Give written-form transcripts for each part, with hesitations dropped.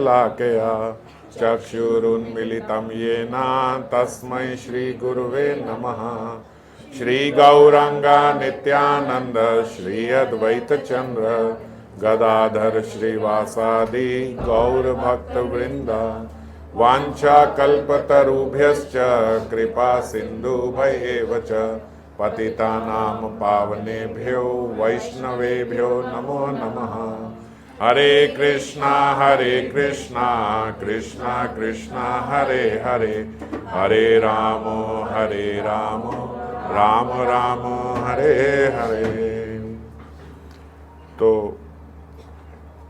लाकया चक्षुरुन्मिलितं येन तस्मै श्रीगुरुवे नमः। श्रीगौरांग नित्यानंद श्री अद्वैत चंद्र गदाधर श्रीवासादि गौरभक्तवृंद वांछा कल्पतरुभ्यश्च कृपा सिन्धुभ्येव च पतितानां पावनेभ्यो वैष्णवेभ्यो नमो नमः। हरे कृष्णा कृष्णा कृष्णा हरे हरे, हरे राम राम राम हरे हरे। तो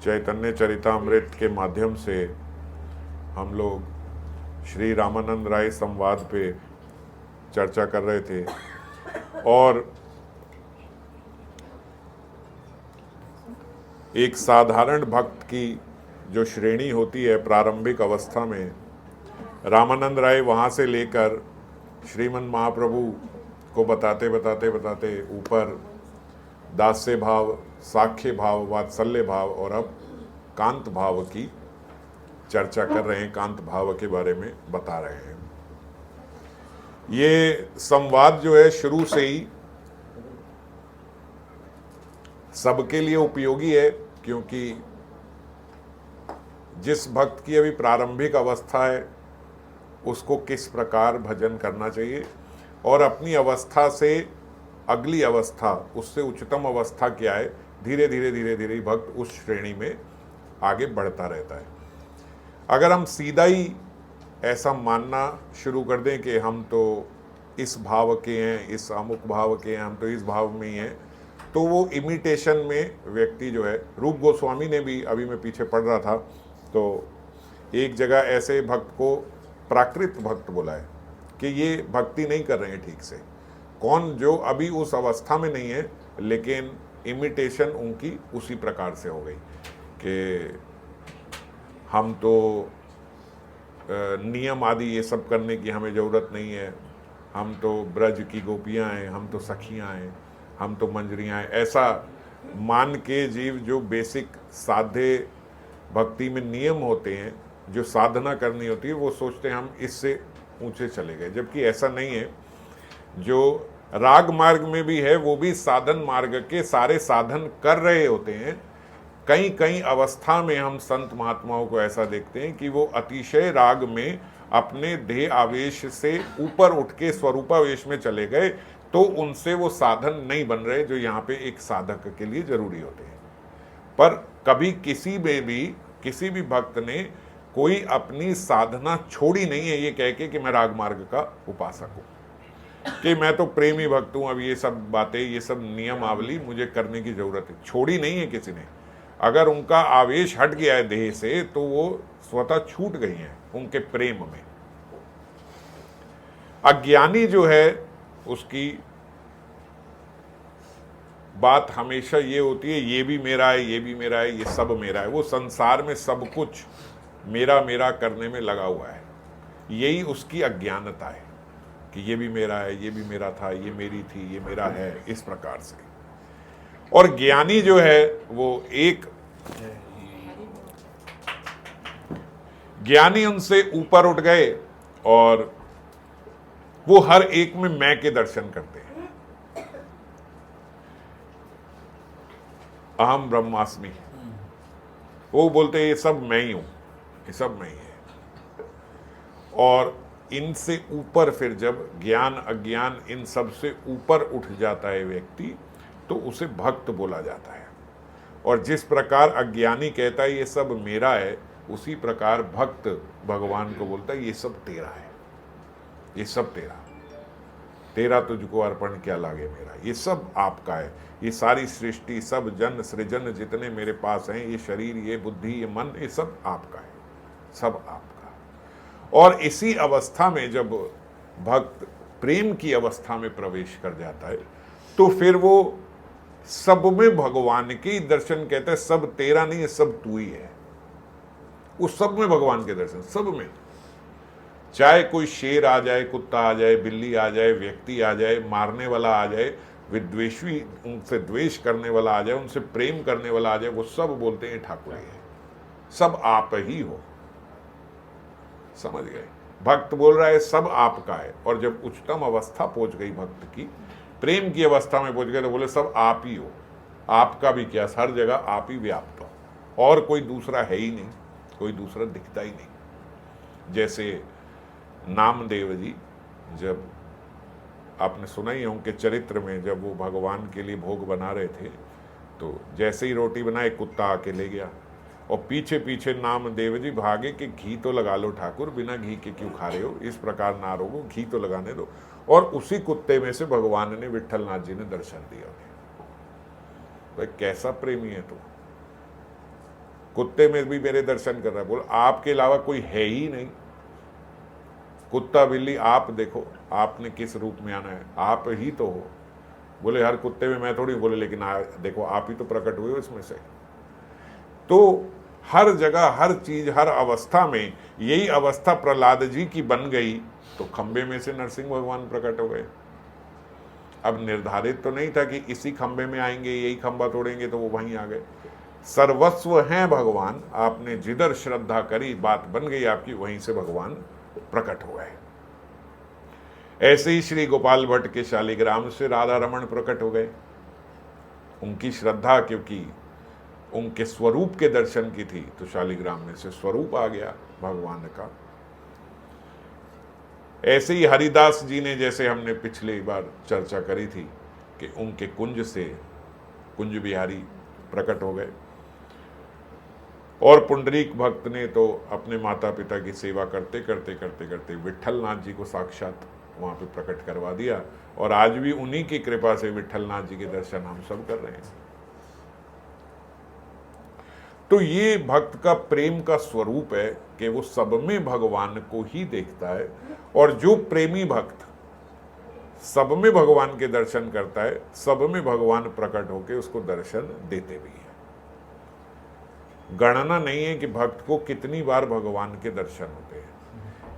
चैतन्य चरितामृत के माध्यम से हम लोग श्री रामानंद राय संवाद पे चर्चा कर रहे थे और एक साधारण भक्त की जो श्रेणी होती है प्रारंभिक अवस्था में, रामानंद राय वहाँ से लेकर श्रीमन महाप्रभु को बताते बताते बताते ऊपर दास्य भाव, साख्य भाव, वात्सल्य भाव और अब कांत भाव की चर्चा कर रहे हैं, कांत भाव के बारे में बता रहे हैं। ये संवाद जो है शुरू से ही सबके लिए उपयोगी है, क्योंकि जिस भक्त की अभी प्रारंभिक अवस्था है उसको किस प्रकार भजन करना चाहिए और अपनी अवस्था से अगली अवस्था, उससे उच्चतम अवस्था क्या है, धीरे धीरे धीरे धीरे भक्त उस श्रेणी में आगे बढ़ता रहता है। अगर हम सीधा ही ऐसा मानना शुरू कर दें कि हम तो इस भाव के हैं, इस अमुक भाव के हैं, हम तो इस भाव में ही हैं, तो वो इमिटेशन में व्यक्ति जो है, रूप गोस्वामी ने भी, अभी मैं पीछे पढ़ रहा था तो एक जगह ऐसे भक्त को प्राकृत भक्त बोला है कि ये भक्ति नहीं कर रहे हैं ठीक से। कौन? जो अभी उस अवस्था में नहीं है लेकिन इमिटेशन उनकी उसी प्रकार से हो गई कि हम तो नियम आदि ये सब करने की हमें ज़रूरत नहीं है, हम तो ब्रज की गोपियाँ हैं, हम तो सखियाँ हैं, हम तो मंजरियाँ हैं, ऐसा मान के जीव जो बेसिक साध्य भक्ति में नियम होते हैं, जो साधना करनी होती है, वो सोचते हैं हम इससे ऊंचे चले गए, जबकि ऐसा नहीं है। जो राग मार्ग में भी है वो भी साधन मार्ग के सारे साधन कर रहे होते हैं। कई कई अवस्था में हम संत महात्माओं को ऐसा देखते हैं कि वो अतिशय राग में अपने देह आवेश से ऊपर उठ के स्वरूपावेश में चले गए, तो उनसे वो साधन नहीं बन रहे जो यहाँ पे एक साधक के लिए जरूरी होते हैं। पर कभी किसी में भी किसी भी भक्त ने कोई अपनी साधना छोड़ी नहीं है ये कह के कि मैं राग मार्ग का उपासक हूँ, कि मैं तो प्रेमी भक्त हूँ, अब ये सब बातें, ये सब नियमावली मुझे करने की जरूरत है, छोड़ी नहीं है किसी ने। अगर उनका आवेश हट गया है देह से तो वो स्वतः छूट गई हैं उनके प्रेम में। अज्ञानी जो है उसकी बात हमेशा ये होती है ये भी मेरा है, ये भी मेरा है, ये सब मेरा है। वो संसार में सब कुछ मेरा मेरा करने में लगा हुआ है। यही उसकी अज्ञानता है कि ये भी मेरा है, ये भी मेरा था, ये मेरी थी, ये मेरा है, इस प्रकार से। और ज्ञानी जो है वो एक ज्ञानी उनसे ऊपर उठ गए और वो हर एक में मैं के दर्शन करते हैं। अहम ब्रह्मास्मि, वो बोलते हैं ये सब मैं ही हूं, ये सब मैं ही है। और इनसे ऊपर फिर जब ज्ञान अज्ञान इन सब से ऊपर उठ जाता है व्यक्ति, तो उसे भक्त बोला जाता है। और जिस प्रकार अज्ञानी कहता है ये सब मेरा है, उसी प्रकार भक्त भगवान को बोलता है ये सब तेरा है, ये सब तेरा, तेरा तुझको अर्पण क्या लागे मेरा, ये सब आपका है। ये सारी सृष्टि, सब जन सृजन जितने मेरे पास हैं, ये शरीर, ये बुद्धि, ये मन, ये सब आपका है, सब आपका। और इसी अवस्था में जब भक्त प्रेम की अवस्था में प्रवेश कर जाता है, तो फिर वो सब में भगवान के दर्शन, कहता है सब तेरा नहीं है, सब तू ही है। उस सब में भगवान के दर्शन, सब में। चाहे कोई शेर आ जाए, कुत्ता आ जाए, बिल्ली आ जाए, व्यक्ति आ जाए, मारने वाला आ जाए, विद्वेषी, उनसे द्वेष करने वाला आ जाए, उनसे प्रेम करने वाला आ जाए, वो सब बोलते हैं ठाकुर ही है, सब आप ही हो। समझ गए? भक्त बोल रहा है सब आपका है, और जब उच्चतम अवस्था पहुंच गई भक्त की, प्रेम की अवस्था में पहुंच गए, तो बोले सब आप ही हो। आपका भी क्या, हर जगह आप ही व्याप्त हो, और कोई दूसरा है ही नहीं, कोई दूसरा दिखता ही नहीं। जैसे नामदेव जी, जब आपने सुना ही उनके चरित्र में, जब वो भगवान के लिए भोग बना रहे थे, तो जैसे ही रोटी बनाए कुत्ता आके ले गया, और पीछे पीछे नामदेव जी भागे कि घी तो लगा लो ठाकुर, बिना घी के क्यों खा रहे हो, इस प्रकार ना रोगो, घी तो लगाने दो। और उसी कुत्ते में से भगवान ने, विट्ठल नाथ जी ने दर्शन दिया उन्हें। भाई कैसा प्रेमी है तू, कुत्ते में भी मेरे दर्शन कर रहा है। बोल आपके अलावा कोई है ही नहीं, कुत्ता बिल्ली आप देखो, आपने किस रूप में आना है, आप ही तो हो। बोले हर कुत्ते में मैं थोड़ी, बोले लेकिन देखो आप ही तो प्रकट हुए हो इसमें से। तो हर जगह, हर चीज, हर अवस्था में यही अवस्था प्रहलाद जी की बन गई, तो खंबे में से नरसिंह भगवान प्रकट हो गए। अब निर्धारित तो नहीं था कि इसी खंबे में आएंगे, यही खंबा तोड़ेंगे तो वो वहीं आ गए। सर्वस्व हैं भगवान, आपने जिधर श्रद्धा करी, बात बन गई आपकी, वहीं से भगवान प्रकट हो गए। ऐसे ही श्री गोपाल भट्ट के शालिग्राम से राधा रमण प्रकट हो गए। उनकी श्रद्धा क्योंकि उनके स्वरूप के दर्शन की थी, तो शालिग्राम में से स्वरूप आ गया भगवान का। ऐसे ही हरिदास जी ने, जैसे हमने पिछली बार चर्चा करी थी, कि उनके कुंज से कुंज बिहारी प्रकट हो गए। और पुंडरीक भक्त ने तो अपने माता पिता की सेवा करते करते करते करते विट्ठल नाथ जी को साक्षात वहाँ पे प्रकट करवा दिया, और आज भी उन्हीं की कृपा से विट्ठल नाथ जी के दर्शन हम सब कर रहे हैं। तो ये भक्त का प्रेम का स्वरूप है कि वो सब में भगवान को ही देखता है, और जो प्रेमी भक्त सब में भगवान के दर्शन करता है, सब में भगवान प्रकट होकर उसको दर्शन देते भी हैं। गणना नहीं है कि भक्त को कितनी बार भगवान के दर्शन होते हैं।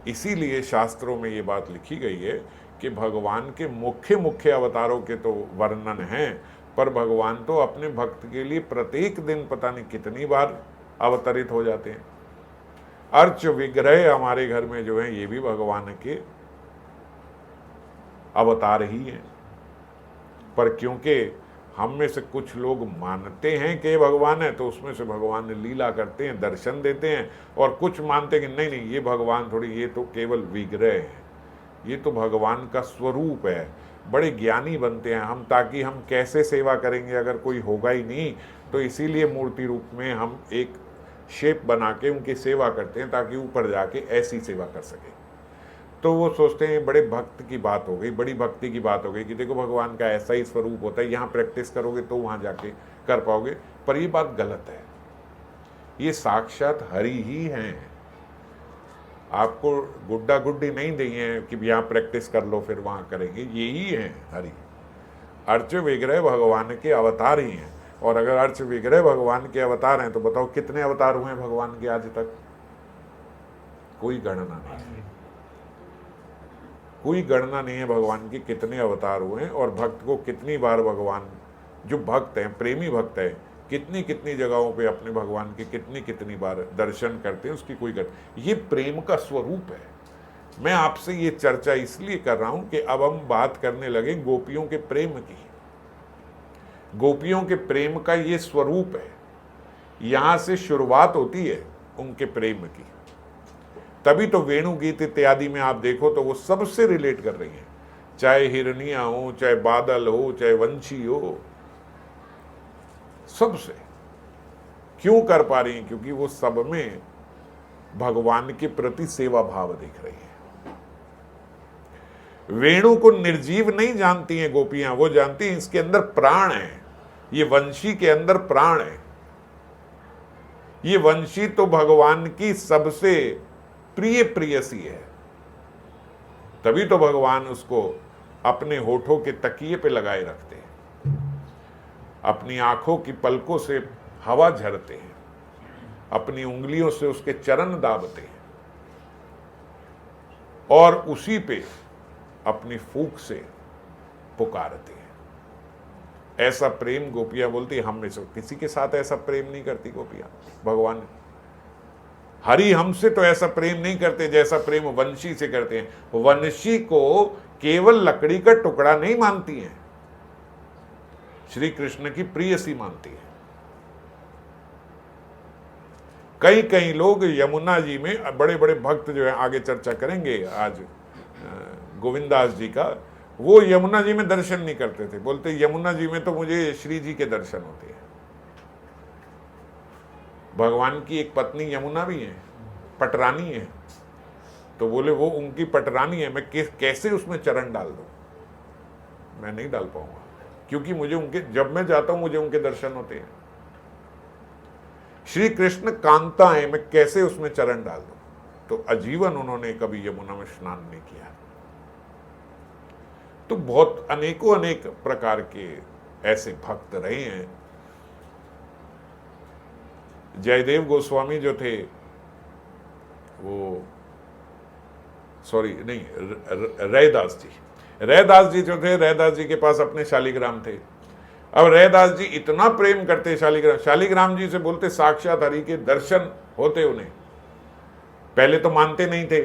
इसीलिए शास्त्रों में ये बात लिखी गई है कि भगवान के मुख्य मुख्य अवतारों के तो वर्णन हैं, पर भगवान तो अपने भक्त के लिए प्रत्येक दिन पता नहीं कितनी बार अवतरित हो जाते हैं। अर्च विग्रह हमारे घर में जो है, ये भी भगवान के अवतार ही हैं। पर क्योंकि हम में से कुछ लोग मानते हैं कि भगवान है, तो उसमें से भगवान लीला करते हैं, दर्शन देते हैं, और कुछ मानते हैं कि नहीं नहीं, ये भगवान थोड़ी, ये तो केवल विग्रह है, ये तो भगवान का स्वरूप है। बड़े ज्ञानी बनते हैं हम, ताकि हम कैसे सेवा करेंगे अगर कोई होगा ही नहीं, तो इसीलिए मूर्ति रूप में हम एक शेप बना के उनकी सेवा करते हैं, ताकि ऊपर जाके ऐसी सेवा कर सके। तो वो सोचते हैं बड़े भक्त की बात हो गई, बड़ी भक्ति की बात हो गई, कि देखो भगवान का ऐसा ही स्वरूप होता है, यहाँ प्रैक्टिस करोगे तो वहाँ जाके कर पाओगे। पर ये बात गलत है, ये साक्षात हरि ही हैं। आपको गुड्डा गुड्डी नहीं दी है कि यहाँ प्रैक्टिस कर लो फिर वहाँ करेंगे, यही हैं हरि। अर्च विग्रह भगवान के अवतार ही हैं। और अगर अर्च विग्रह भगवान के अवतार हैं, तो बताओ कितने अवतार हुए हैं भगवान के आज तक? कोई गणना नहीं है, कोई गणना नहीं है भगवान की कितने अवतार हुए हैं, और भक्त को कितनी बार भगवान, जो भक्त हैं, प्रेमी भक्त है, कितनी कितनी जगहों पे अपने भगवान के कितनी कितनी बार दर्शन करते हैं, उसकी कोई ये प्रेम का स्वरूप है। मैं आपसे ये चर्चा इसलिए कर रहा हूं कि अब हम बात करने लगे गोपियों के प्रेम की। गोपियों के प्रेम का ये स्वरूप है, यहां से शुरुआत होती है उनके प्रेम की। तभी तो वेणु गीत इत्यादि में आप देखो तो वो सबसे रिलेट कर रही हैं, चाहे हिरनिया हो, चाहे बादल हो, चाहे वंशी हो, सबसे। क्यों कर पा रही हैं? क्योंकि वो सब में भगवान के प्रति सेवा भाव दिख रही है। वेणु को निर्जीव नहीं जानती हैं गोपियां, वो जानती हैं इसके अंदर प्राण है, ये वंशी के अंदर प्राण है। ये वंशी तो भगवान की सबसे प्रिय प्रियसी है, तभी तो भगवान उसको अपने होठों के तकिए पे लगाए रखते हैं, अपनी आंखों की पलकों से हवा झरते हैं, अपनी उंगलियों से उसके चरण दाबते हैं, और उसी पे अपनी फूंक से पुकारते हैं। ऐसा प्रेम गोपियां बोलती, हम में से किसी के साथ ऐसा प्रेम नहीं करती गोपियां। भगवान हरि हमसे तो ऐसा प्रेम नहीं करते जैसा प्रेम वंशी से करते हैं। वंशी को केवल लकड़ी का टुकड़ा नहीं मानती हैं, श्री कृष्ण की प्रियसी मानती है। कई कई लोग यमुना जी में, बड़े बड़े भक्त जो है, आगे चर्चा करेंगे आज गोविंदास जी का, वो यमुना जी में दर्शन नहीं करते थे, बोलते यमुना जी में तो मुझे श्री जी के दर्शन होते हैं। भगवान की एक पत्नी यमुना भी है, पटरानी है, तो बोले वो उनकी पटरानी है, मैं कैसे उसमें चरण डाल दूं, मैं नहीं डाल पाऊंगा, क्योंकि मुझे उनके, जब मैं जाता हूं मुझे उनके दर्शन होते हैं। श्री कृष्ण कांता है, मैं कैसे उसमें चरण डाल दूं? तो आजीवन उन्होंने कभी यमुना में स्नान नहीं किया। तो बहुत अनेकों अनेक प्रकार के ऐसे भक्त रहे हैं। जयदेव गोस्वामी जो थे, वो सॉरी नहीं, रैदास जी जो थे, रैदास जी के पास अपने शालिग्राम थे। अब रैदास जी इतना प्रेम करते शालिग्राम जी से, बोलते साक्षात हरि के दर्शन होते उन्हें। पहले तो मानते नहीं थे,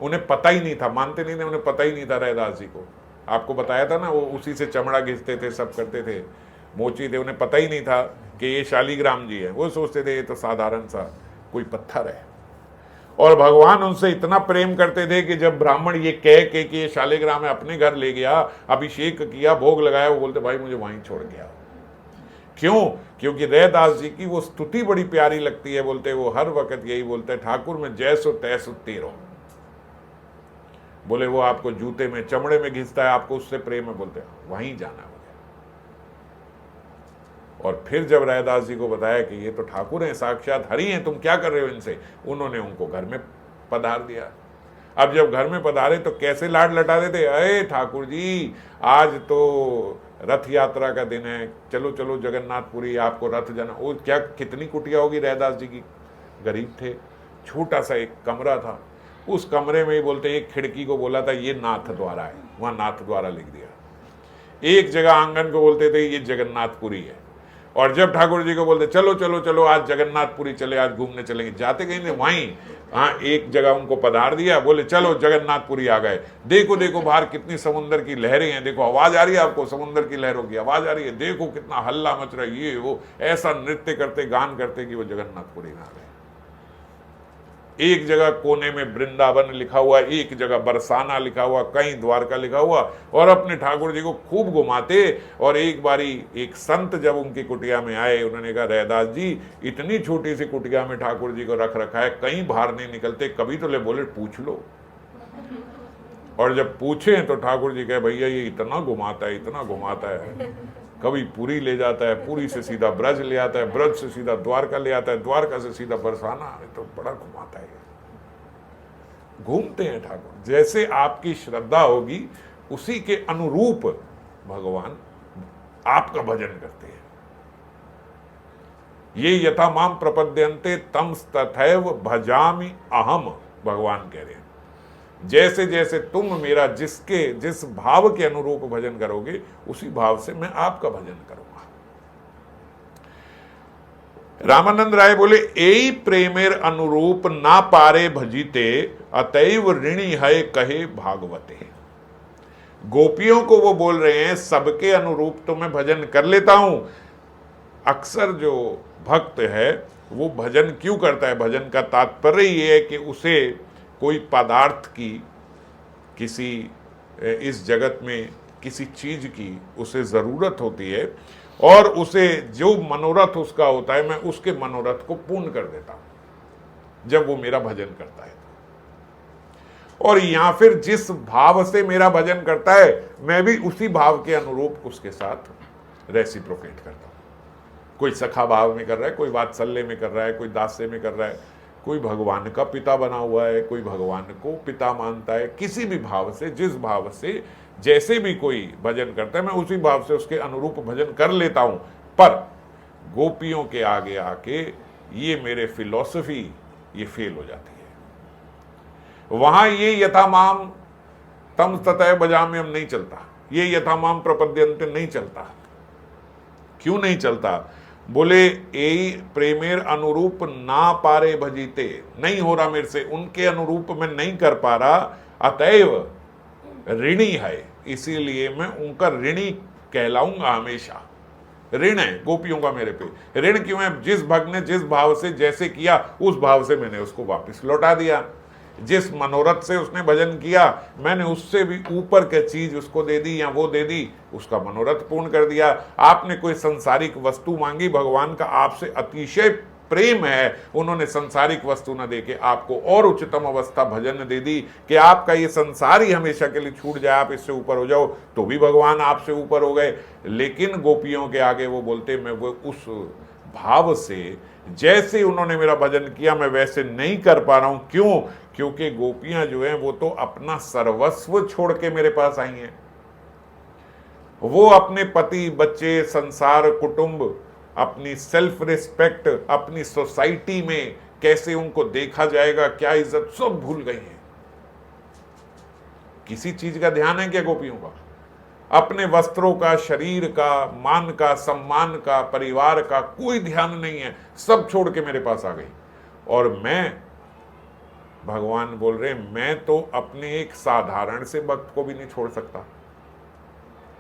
उन्हें पता ही नहीं था, मानते नहीं थे, उन्हें पता ही नहीं था रैदास जी को। आपको बताया था ना, वो उसी से चमड़ा घिसते थे, सब करते थे, मोची थे, उन्हें पता ही नहीं था कि ये शालिग्राम जी है। वो सोचते थे ये तो साधारण सा कोई पत्थर है। और भगवान उनसे इतना प्रेम करते थे कि जब ब्राह्मण ये कह के कि ये शालिग्राम है अपने घर ले गया, अभिषेक किया, भोग लगाया, वो बोलते भाई मुझे वहीं छोड़ गया। क्यों? क्योंकि रैदास जी की वो स्तुति बड़ी प्यारी लगती है। बोलते वो हर वक्त यही बोलते हैं, ठाकुर में जैसो तैसो तेरो। बोले वो आपको जूते में, चमड़े में घिसता है, आपको उससे प्रेम है, बोलते वहीं जाना है। और फिर जब रैदास जी को बताया कि ये तो ठाकुर हैं, साक्षात हरि हैं, तुम क्या कर रहे हो इनसे, उन्होंने उनको घर में पधार दिया। अब जब घर में पधारे तो कैसे लाड लटाते थे, अरे ठाकुर जी आज तो रथ यात्रा का दिन है, चलो चलो जगन्नाथपुरी, आपको रथ जाना। वो क्या कितनी कुटिया होगी रैदास जी की, गरीब थे, छोटा सा एक कमरा था, उस कमरे में ही बोलते एक खिड़की को बोला था ये नाथ द्वारा है, वहाँ नाथ द्वारा लिख दिया। एक जगह आंगन को बोलते थे ये जगन्नाथपुरी है। और जब ठाकुर जी को बोलते चलो चलो चलो आज जगन्नाथपुरी चले, आज घूमने चलेंगे, जाते कहीं नहीं, वहीं हाँ एक जगह उनको पधार दिया, बोले चलो जगन्नाथपुरी आ गए। देखो देखो बाहर कितनी समुद्र की लहरें हैं, देखो आवाज आ रही है आपको, समुद्र की लहरों की आवाज आ रही है, देखो कितना हल्ला मच रहा है, ये वो, ऐसा नृत्य करते गान करते कि वो जगन्नाथपुरी में आ गए। एक जगह कोने में वृंदावन लिखा हुआ, एक जगह बरसाना लिखा हुआ, कहीं द्वारका लिखा हुआ, और अपने ठाकुर जी को खूब घुमाते। और एक बारी एक संत जब उनकी कुटिया में आए, उन्होंने कहा रैदास जी इतनी छोटी सी कुटिया में ठाकुर जी को रख रखा है, कहीं बाहर नहीं निकलते, कभी तो ले बोले पूछ लो। और जब पूछे तो ठाकुर जी कहे भैया ये इतना घुमाता है, इतना घुमाता है, कभी पुरी ले जाता है, पुरी से सीधा ब्रज ले आता है, ब्रज से सीधा द्वारका ले आता है, द्वारका से सीधा बरसाना, तो बड़ा घुमाता है। घूमते हैं ठाकुर, जैसे आपकी श्रद्धा होगी उसी के अनुरूप भगवान आपका भजन करते हैं। ये यथा माम प्रपद्यन्ते तम तथैव भजामि अहम, भगवान कह रहे हैं जैसे जैसे तुम मेरा जिस भाव के अनुरूप भजन करोगे उसी भाव से मैं आपका भजन करूंगा। रामानंद राय बोले एई प्रेमेर अनुरूप ना पारे भजीते, अतैव ऋणी है कहे भागवते। गोपियों को वो बोल रहे हैं सबके अनुरूप तो मैं भजन कर लेता हूं। अक्सर जो भक्त है वो भजन क्यों करता है, भजन का तात्पर्य ये है कि उसे कोई पदार्थ की, किसी इस जगत में किसी चीज की उसे जरूरत होती है, और उसे जो मनोरथ उसका होता है मैं उसके मनोरथ को पूर्ण कर देता हूं जब वो मेरा भजन करता है। और या फिर जिस भाव से मेरा भजन करता है मैं भी उसी भाव के अनुरूप उसके साथ रेसिप्रोकेट करता हूं। कोई सखा भाव में कर रहा है, कोई वात्सल्य में कर रहा है, कोई दास्य में कर रहा है, कोई भगवान का पिता बना हुआ है, कोई भगवान को पिता मानता है। किसी भी भाव से, जिस भाव से जैसे भी कोई भजन करता है मैं उसी भाव से उसके अनुरूप भजन कर लेता हूं। पर गोपियों के आगे आके ये मेरे फिलॉसफी ये फेल हो जाती है। वहां ये यथामाम तम ततैव भजाम्यहम नहीं चलता, ये यथामाम प्रपद्यन्ते नहीं चलता। क्यों नहीं चलता? बोले यही प्रेमेर अनुरूप ना पारे भजीते, नहीं हो रहा मेरे से, उनके अनुरूप मैं नहीं कर पा रहा, अतएव ऋणी है, इसीलिए मैं उनका ऋणी कहलाऊंगा हमेशा। ऋण है गोपियों का मेरे पे। ऋण क्यों है? जिस भक्त ने जिस भाव से जैसे किया उस भाव से मैंने उसको वापस लौटा दिया। जिस मनोरथ से उसने भजन किया मैंने उससे भी ऊपर के चीज उसको दे दी या वो दे दी, उसका मनोरथ पूर्ण कर दिया। आपने कोई संसारिक वस्तु मांगी, भगवान का आपसे अतिशय प्रेम है, उन्होंने संसारिक वस्तु न देके आपको और उच्चतम अवस्था भजन दे दी कि आपका ये संसार ही हमेशा के लिए छूट जाए, आप इससे ऊपर हो जाओ, तो भी भगवान आपसे ऊपर हो गए। लेकिन गोपियों के आगे वो बोलते मैं वो उस भाव से जैसे उन्होंने मेरा भजन किया मैं वैसे नहीं कर पा रहा हूं। क्यों? क्योंकि गोपियां जो हैं वो तो अपना सर्वस्व छोड़ के मेरे पास आई हैं। वो अपने पति, बच्चे, संसार, कुटुंब, अपनी सेल्फ रिस्पेक्ट, अपनी सोसाइटी में कैसे उनको देखा जाएगा, क्या इज्जत, सब भूल गई हैं। किसी चीज का ध्यान है क्या गोपियों का? अपने वस्त्रों का, शरीर का, मान का, सम्मान का, परिवार का कोई ध्यान नहीं है, सब छोड़ के मेरे पास आ गई। और मैं, भगवान बोल रहे हैं, मैं तो अपने एक साधारण से भक्त को भी नहीं छोड़ सकता।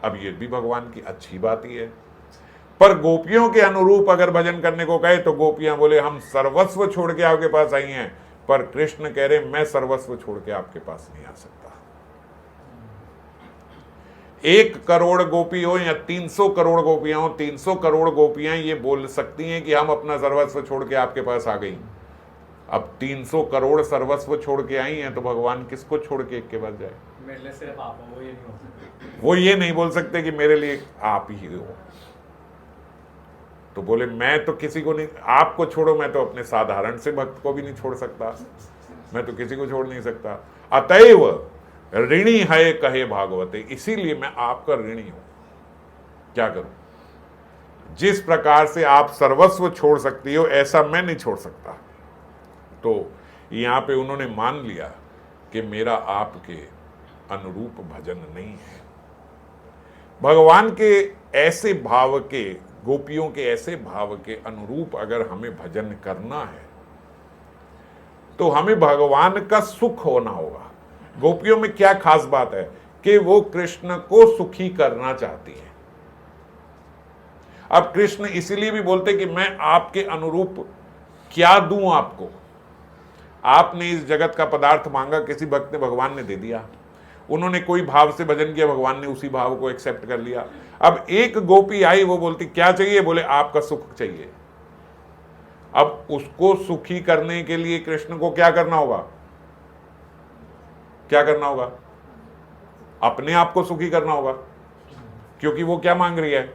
अब ये भी भगवान की अच्छी बात ही है। पर गोपियों के अनुरूप अगर भजन करने को कहे तो गोपियां बोले हम सर्वस्व छोड़ के आपके पास आई हैं, पर कृष्ण कह रहे मैं सर्वस्व छोड़ के आपके पास नहीं आ सकता। 1 करोड़ गोपी हो या 300 करोड़ गोपियां हो, 300 करोड़ गोपियां ये बोल सकती हैं कि हम अपना सर्वस्व छोड़ के आपके पास आ गई। अब 300 करोड़ सर्वस्व छोड़ के आई हैं तो भगवान किसको छोड़ के एक के बाद जाए? मेरे लिए सिर्फ आप हो, वो ये नहीं हो सकते। वो ये नहीं बोल सकते कि मेरे लिए आप ही हो। तो बोले मैं तो किसी को नहीं, आपको छोड़ो, मैं तो अपने साधारण से भक्त को भी नहीं छोड़ सकता, मैं तो किसी को छोड़ नहीं सकता। अतएव ऋणी है कहे भागवते, इसीलिए मैं आपका ऋणी हूं। क्या करूं? जिस प्रकार से आप सर्वस्व छोड़ सकती हो ऐसा मैं नहीं छोड़ सकता। तो यहां पे उन्होंने मान लिया कि मेरा आपके अनुरूप भजन नहीं है। भगवान के ऐसे भाव के, गोपियों के ऐसे भाव के अनुरूप अगर हमें भजन करना है तो हमें भगवान का सुख होना होगा। गोपियों में क्या खास बात है कि वो कृष्ण को सुखी करना चाहती हैं। अब कृष्ण इसीलिए भी बोलते कि मैं आपके अनुरूप क्या दूं आपको। आपने इस जगत का पदार्थ मांगा, किसी भक्त ने, भगवान ने दे दिया। उन्होंने कोई भाव से भजन किया, भगवान ने उसी भाव को एक्सेप्ट कर लिया। अब एक गोपी आई, वो बोलती क्या चाहिए? बोले आपका सुख चाहिए। अब उसको सुखी करने के लिए कृष्ण को क्या करना होगा? क्या करना होगा? अपने आप को सुखी करना होगा। क्योंकि वो क्या मांग रही है?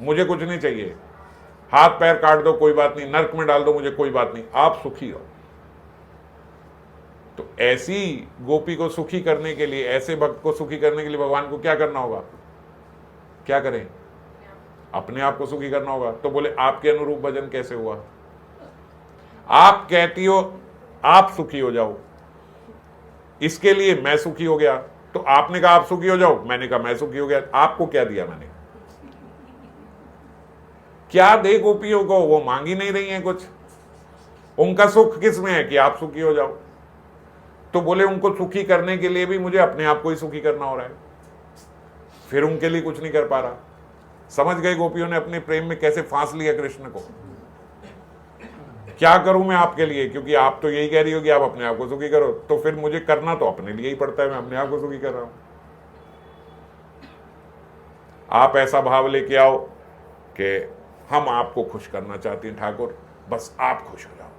मुझे कुछ नहीं चाहिए, हाथ पैर काट दो कोई बात नहीं, नरक में डाल दो मुझे कोई बात नहीं, आप सुखी हो। तो ऐसी गोपी को सुखी करने के लिए, ऐसे भक्त को सुखी करने के लिए भगवान को क्या करना होगा? क्या करें? अपने आप को सुखी करना होगा। तो बोले आपके अनुरूप भजन कैसे हुआ? आप कहती हो आप सुखी हो जाओ, इसके लिए मैं सुखी हो गया। तो आपने कहा आप सुखी हो जाओ, मैंने कहा मैं सुखी हो गया। आपको क्या दिया मैंने? क्या दे गोपियों को? वो मांग ही नहीं रही हैं कुछ। उनका सुख किस में है कि आप सुखी हो जाओ। तो बोले उनको सुखी करने के लिए भी मुझे अपने आप को ही सुखी करना हो रहा है, फिर उनके लिए कुछ नहीं कर पा रहा। समझ गए गोपियों ने अपने प्रेम में कैसे फांस लिया कृष्ण को। क्या करूं मैं आपके लिए? क्योंकि आप तो यही कह रही हो कि आप अपने आप को सुखी करो, तो फिर मुझे करना तो अपने लिए ही पड़ता है, मैं अपने आप को सुखी कर रहा हूं। आप ऐसा भाव लेके आओ कि हम आपको खुश करना चाहते हैं ठाकुर, बस आप खुश हो जाओ।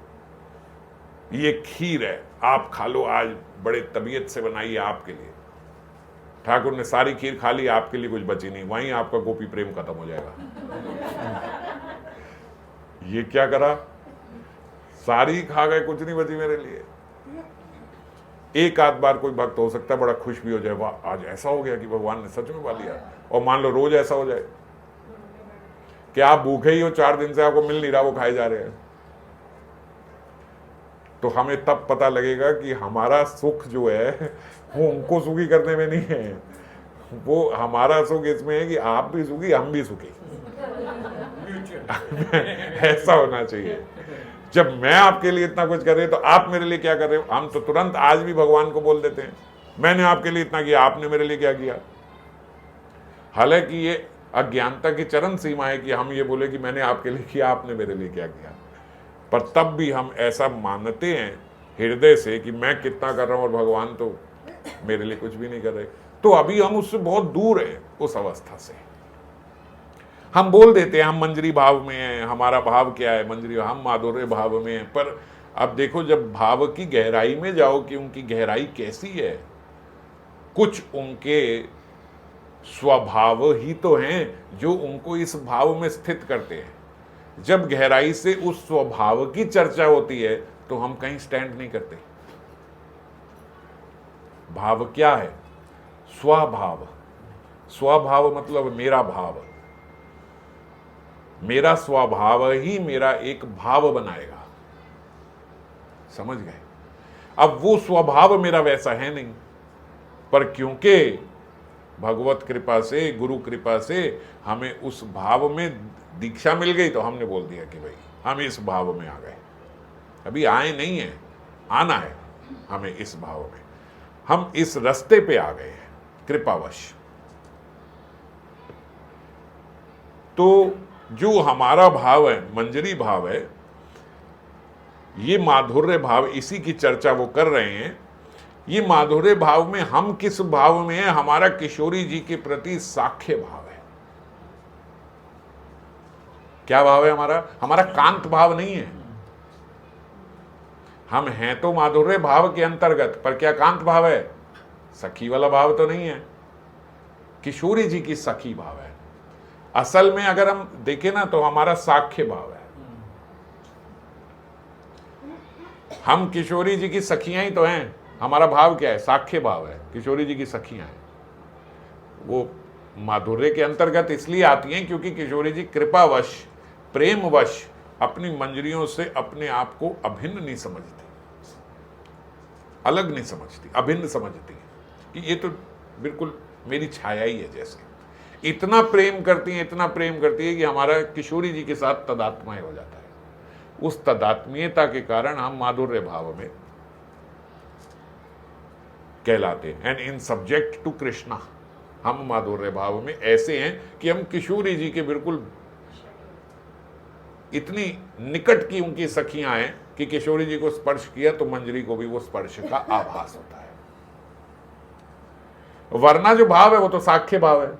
ये खीर है, आप खा लो, आज बड़े तबीयत से बनाई है आपके लिए। ठाकुर ने सारी खीर खा ली, आपके लिए कुछ बची नहीं, वहीं आपका गोपी प्रेम खत्म हो जाएगा। ये क्या करा? सारी खा गए, कुछ नहीं बची मेरे लिए। एक आध बार कोई भक्त हो सकता है बड़ा खुश भी हो जाए, वाह आज ऐसा हो गया कि भगवान ने सच में पा लिया। और मान लो रोज ऐसा हो जाए कि आप भूखे ही हो, 4 दिन से आपको मिल नहीं रहा, वो खाए जा रहे हैं, तो हमें तब पता लगेगा कि हमारा सुख जो है वो उनको सुखी करने में नहीं है, वो हमारा सुख इसमें है कि आप भी सुखी हम भी सुखी। ऐसा होना चाहिए। जब मैं आपके लिए इतना कुछ कर रही तो आप मेरे लिए क्या कर रहे हो? हम तो तुरंत आज भी भगवान को बोल देते हैं, मैंने आपके लिए इतना किया, आपने मेरे लिए क्या किया। हालांकि ये अज्ञानता की चरम सीमा है कि हम ये बोले कि मैंने आपके लिए किया, आपने मेरे लिए क्या किया। पर तब भी हम ऐसा मानते हैं हृदय से कि मैं कितना कर रहा हूं और भगवान तो मेरे लिए कुछ भी नहीं कर रहे। तो अभी हम उससे बहुत दूर हैं, उस अवस्था से। हम बोल देते हैं हम मंजरी भाव में हैं, हमारा भाव क्या है मंजरी, हम माधुर्य भाव में हैं। पर अब देखो, जब भाव की गहराई में जाओ कि उनकी गहराई कैसी है, कुछ उनके स्वभाव ही तो हैं जो उनको इस भाव में स्थित करते हैं। जब गहराई से उस स्वभाव की चर्चा होती है तो हम कहीं स्टैंड नहीं करते। भाव क्या है? स्वभाव। स्वभाव मतलब मेरा भाव, मेरा स्वभाव ही मेरा एक भाव बनाएगा। समझ गए? अब वो स्वभाव मेरा वैसा है नहीं, पर क्योंकि भगवत कृपा से, गुरु कृपा से हमें उस भाव में दीक्षा मिल गई तो हमने बोल दिया कि भाई हम इस भाव में आ गए। अभी आए नहीं है, आना है हमें इस भाव में। हम इस रास्ते पे आ गए हैं कृपावश। तो जो हमारा भाव है, मंजरी भाव है, ये माधुर्य भाव, इसी की चर्चा वो कर रहे हैं। ये माधुर्य भाव में हम किस भाव में है? हमारा किशोरी जी के प्रति साख्य भाव है। क्या भाव है हमारा? हमारा कांत भाव नहीं है। हम हैं तो माधुर्य भाव के अंतर्गत, पर क्या कांत भाव है? सखी वाला भाव तो नहीं है। किशोरी जी की सखी भाव है। असल में अगर हम देखें ना तो हमारा साख्य भाव है। हम किशोरी जी की सखियां ही तो हैं। हमारा भाव क्या है? साख्य भाव है। किशोरी जी की सखियां हैं, वो माधुर्य के अंतर्गत इसलिए आती हैं क्योंकि किशोरी जी कृपावश, प्रेमवश अपनी मंजरियों से अपने आप को अभिन्न नहीं समझती, अलग नहीं समझती, अभिन्न समझती कि ये तो बिल्कुल मेरी छाया ही है जैसे। इतना प्रेम करती है, इतना प्रेम करती है कि हमारा किशोरी जी के साथ तदात्मय हो जाता है। उस तदात्मीयता के कारण हम माधुर्य भाव में कहलाते हैं। And in subject to Krishna, हम माधुर्य भाव में ऐसे हैं कि हम किशोरी जी के बिल्कुल इतनी निकट की उनकी सखियां हैं कि किशोरी जी को स्पर्श किया तो मंजरी को भी वो स्पर्श का आभास होता है। वरना जो भाव है वो तो साख्य भाव है।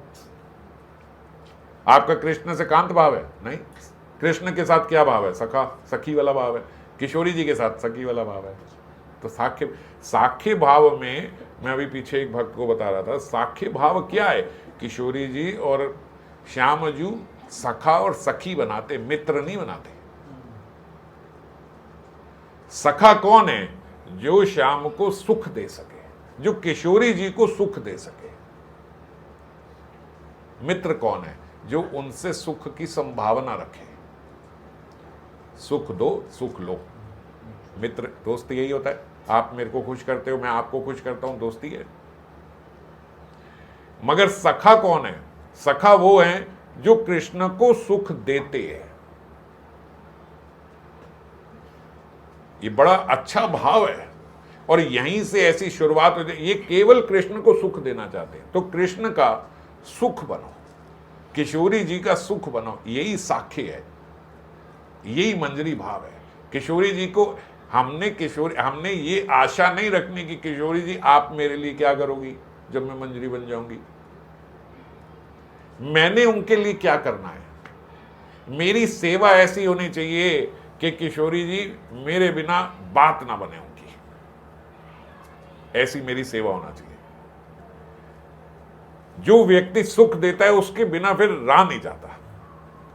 आपका कृष्ण से कांत भाव है नहीं। कृष्ण के साथ क्या भाव है? सखा, सखी वाला भाव है। किशोरी जी के साथ सखी वाला भाव है। तो साख्य भाव में, मैं अभी पीछे एक भक्त को बता रहा था, साख्य भाव क्या है? किशोरी जी और श्यामजू सखा और सखी बनाते, मित्र नहीं बनाते। सखा कौन है? जो श्याम को सुख दे सके, जो किशोरी जी को सुख दे सके। मित्र कौन है? जो उनसे सुख की संभावना रखे। सुख दो, सुख लो। मित्र, दोस्ती यही होता है। आप मेरे को खुश करते हो, मैं आपको खुश करता हूं, दोस्ती है। मगर सखा कौन है? सखा वो है जो कृष्ण को सुख देते हैं। ये बड़ा अच्छा भाव है और यहीं से ऐसी शुरुआत होती है। ये केवल कृष्ण को सुख देना चाहते हैं, तो कृष्ण का सुख बनो, किशोरी जी का सुख बनो। यही साख्य है, यही मंजरी भाव है। किशोरी जी को हमने ये आशा नहीं रखनी कि किशोरी जी आप मेरे लिए क्या करोगी जब मैं मंजरी बन जाऊंगी। मैंने उनके लिए क्या करना है? मेरी सेवा ऐसी होनी चाहिए कि किशोरी जी मेरे बिना बात ना बने उनकी, ऐसी मेरी सेवा होना चाहिए। जो व्यक्ति सुख देता है उसके बिना फिर रहा नहीं जाता।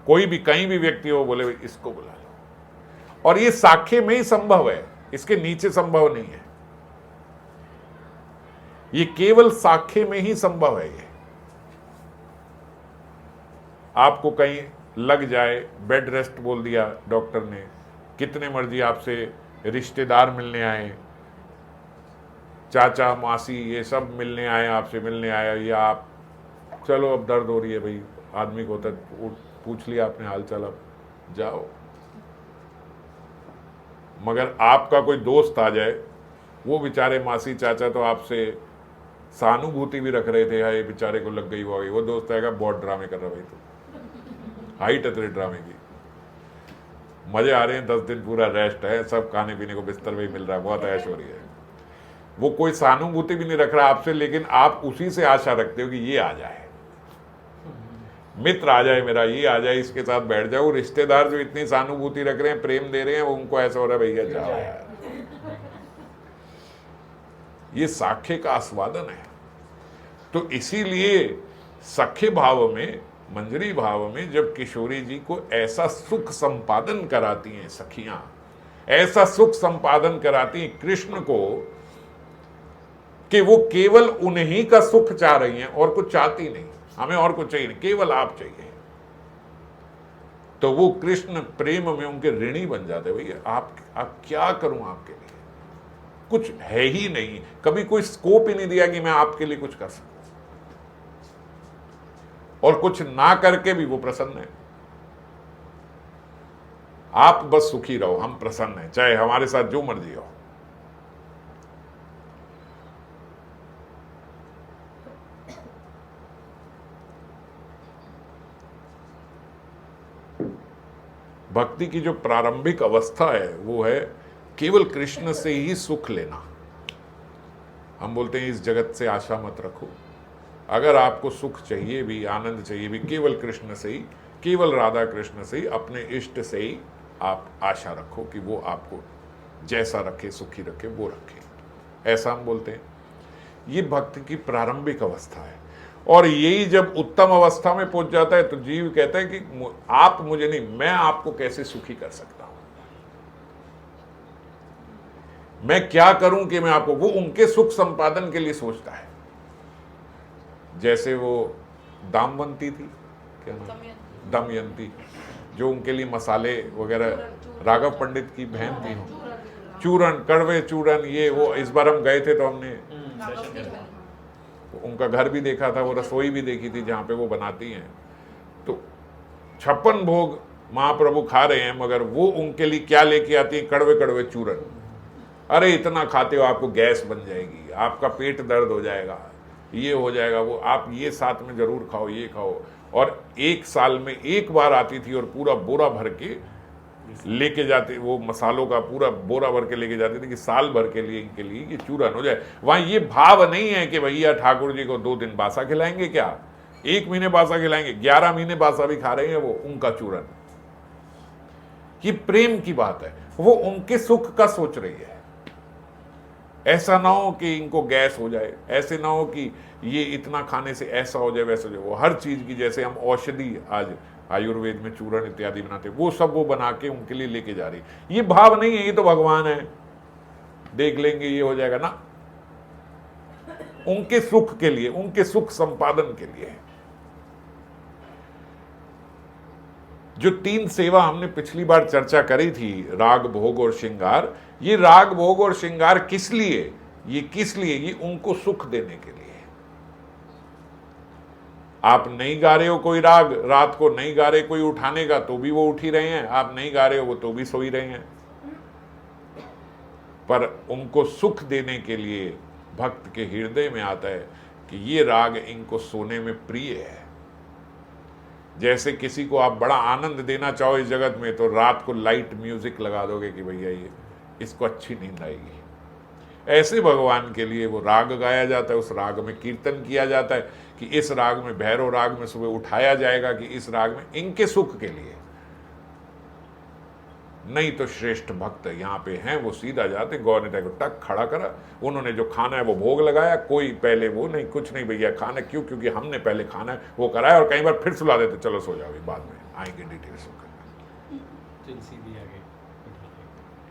कोई भी कहीं भी व्यक्ति हो, बोले इसको बुला लो। और ये साख्य में ही संभव है, इसके नीचे संभव नहीं है। ये केवल साख्य में ही संभव है। ये आपको कहीं लग जाए, बेड रेस्ट बोल दिया डॉक्टर ने, कितने मर्जी आपसे रिश्तेदार मिलने आए, चाचा मासी ये सब मिलने आए, आपसे मिलने आया, या आप चलो अब दर्द हो रही है भाई, आदमी को होता है, पूछ लिया आपने हाल चाल, अब जाओ। मगर आपका कोई दोस्त आ जाए, वो बेचारे मासी चाचा तो आपसे सहानुभूति भी रख रहे थे, हाय बेचारे को लग गई वो दोस्त आएगा बहुत ड्रामे कर रहा भाई, तो हाइट है तेरे ड्रामे की, मजे आ रहे हैं, 10 दिन पूरा रेस्ट है, सब खाने पीने को बिस्तर भी मिल रहा है, बहुत ऐश हो रही है। वो कोई सहानुभूति भी नहीं रख रहा आपसे, लेकिन आप उसी से आशा रखते हो कि ये आ जाए, मित्र आ जाए मेरा, ये आ जाए, इसके साथ बैठ जाओ। रिश्तेदार जो इतनी सहानुभूति रख रहे हैं, प्रेम दे रहे हैं, उनको ऐसा हो रहा है भैया जाओ यार। ये साख्य का आस्वादन है। तो इसीलिए सख्य भाव में, मंजरी भाव में जब किशोरी जी को ऐसा सुख संपादन कराती हैं सखियां, ऐसा सुख संपादन कराती हैं कृष्ण को कि वो केवल उन्हीं का सुख चाह रही हैं और कुछ चाहती नहीं, हमें और कुछ चाहिए नहीं, केवल आप चाहिए। तो वो कृष्ण प्रेम में उनके ऋणी बन जाते, भैया आप क्या करूं आपके लिए, कुछ है ही नहीं, कभी कोई स्कोप ही नहीं दिया कि मैं आपके लिए कुछ कर सकूं, और कुछ ना करके भी वो प्रसन्न है। आप बस सुखी रहो, हम प्रसन्न हैं, चाहे हमारे साथ जो मर्जी हो। भक्ति की जो प्रारंभिक अवस्था है वो है केवल कृष्ण से ही सुख लेना। हम बोलते हैं इस जगत से आशा मत रखो, अगर आपको सुख चाहिए भी, आनंद चाहिए भी, केवल कृष्ण से ही, केवल राधा कृष्ण से ही, अपने इष्ट से ही आप आशा रखो कि वो आपको जैसा रखे, सुखी रखे, वो रखे, ऐसा हम बोलते हैं। ये भक्ति की प्रारंभिक अवस्था है। और यही जब उत्तम अवस्था में पहुंच जाता है तो जीव कहता है कि आप मुझे नहीं, मैं आपको कैसे सुखी कर सकता हूं, मैं क्या करूं कि मैं आपको, वो उनके सुख संपादन के लिए सोचता है। जैसे वो दामवंती थी, क्या नाम, दमयंती, जो उनके लिए मसाले वगैरह, राघव पंडित की बहन थी, चूरन, कड़वे चूरन, ये वो, इस बार हम गए थे तो हमने उनका घर भी देखा था, वो रसोई भी देखी थी जहाँ पे वो बनाती हैं। तो 56 भोग महाप्रभु खा रहे हैं, मगर वो उनके लिए क्या लेके आती है, कड़वे कड़वे चूरन। अरे इतना खाते हो आपको गैस बन जाएगी, आपका पेट दर्द हो जाएगा, ये हो जाएगा, वो आप ये साथ में जरूर खाओ, ये खाओ। और 1 साल में 1 बार आती थी और पूरा बोरा भर के लेके जाते, वो मसालों का पूरा बोरा भर के लेके जाते थे कि साल भर के लिए इनके लिए ये चूरन हो जाए। वहां ये भाव नहीं है कि भैया ठाकुर जी को 2 दिन बासा खिलाएंगे, क्या 1 महीने बासा खिलाएंगे, 11 महीने बासा भी खा रहे हैं वो उनका चूरन। ये प्रेम की बात है, वो उनके सुख का सोच रही है। ऐसा ना हो कि इनको गैस हो जाए, ऐसे ना हो कि ये इतना खाने से ऐसा हो जाए, वैसा हो जाए। वो हर चीज की, जैसे हम औषधि आज आयुर्वेद में चूरन इत्यादि बनाते, वो सब वो बना के उनके लिए लेके जा रही। ये भाव नहीं है ये तो भगवान है, देख लेंगे ये हो जाएगा ना, उनके सुख के लिए, उनके सुख संपादन के लिए। जो 3 सेवा हमने पिछली बार चर्चा करी थी, राग भोग और श्रृंगार, ये राग भोग और श्रृंगार किस लिए, ये किस लिए, ये उनको सुख देने के लिए। आप नहीं गा रहे हो कोई राग, रात को नहीं गा रहे कोई उठाने का तो भी वो उठ ही रहे हैं, आप नहीं गा रहे हो वो तो भी सो ही रहे हैं। पर उनको सुख देने के लिए भक्त के हृदय में आता है कि ये राग इनको सोने में प्रिय है। जैसे किसी को आप बड़ा आनंद देना चाहो इस जगत में, तो रात को लाइट म्यूजिक लगा दोगे कि भैया ये इसको अच्छी नींद आएगी। ऐसे भगवान के लिए वो राग गाया जाता है, उस राग में कीर्तन किया जाता है कि इस राग में, भैरव राग में सुबह उठाया जाएगा कि इस राग में इनके सुख के लिए। नहीं तो श्रेष्ठ भक्त यहाँ पे हैं, वो सीधा जाते, गौर ने को टक खड़ा करा, उन्होंने जो खाना है वो भोग लगाया, कोई पहले वो नहीं, कुछ नहीं भैया खाना, क्यों, क्योंकि हमने पहले खाना है, वो कराया, और कई बार फिर सुला देते, चलो सो जाओ, बाद में आएंगे डिटेल्स होकर।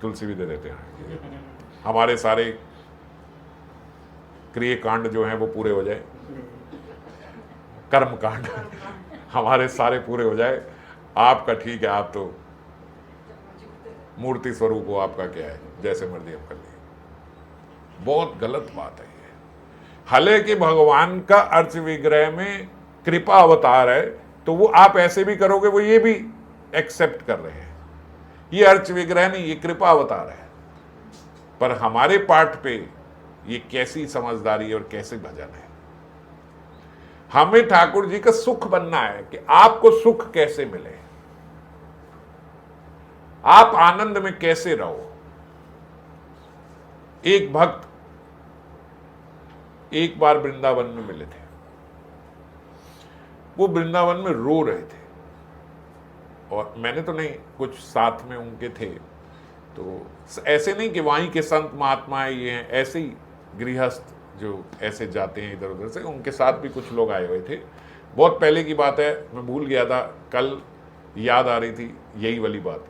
तुलसी भी दे देते हैं, हमारे सारे क्रिय कांड जो हैं वो पूरे हो जाए, कर्म कांड हमारे सारे पूरे हो जाए। आपका ठीक है, आप तो मूर्ति स्वरूप हो, आपका क्या है, जैसे मर्जी आप कर लिए। बहुत गलत बात है ये। हालांकि भगवान का अर्च विग्रह में कृपा अवतार है, तो वो आप ऐसे भी करोगे, वो ये भी एक्सेप्ट कर रहे हैं। ये अर्च विग्रह नहीं, ये कृपा अवतार है। पर हमारे पाठ पे ये कैसी समझदारी और कैसे भजन है। हमें ठाकुर जी का सुख बनना है कि आपको सुख कैसे मिले, आप आनंद में कैसे रहो। एक भक्त एक बार वृंदावन में मिले थे, वो वृंदावन में रो रहे थे, और मैंने तो नहीं, कुछ साथ में उनके थे, तो ऐसे नहीं कि वहीं के संत महात्मा ये हैं, ऐसे ही गृहस्थ जो ऐसे जाते हैं इधर उधर से, उनके साथ भी कुछ लोग आए हुए थे। बहुत पहले की बात है, मैं भूल गया था, कल याद आ रही थी यही वाली बात,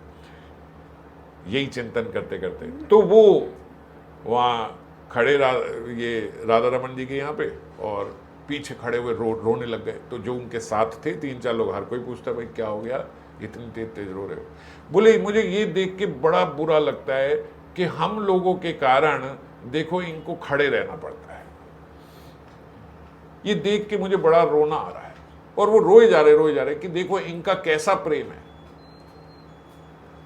यही चिंतन करते करते। तो वो वहाँ खड़े ये राधा रमन जी के यहाँ पे, और पीछे खड़े हुए रोने लग गए। तो जो उनके साथ थे 3-4 लोग, हर कोई पूछता भाई क्या हो गया, इतनी तेज तेज रो रहे हो। बोले मुझे ये देख के बड़ा बुरा लगता है कि हम लोगों के कारण देखो इनको खड़े रहना पड़ता है, ये देख के मुझे बड़ा रोना आ रहा है। और वो रोए जा रहे कि देखो इनका कैसा प्रेम है।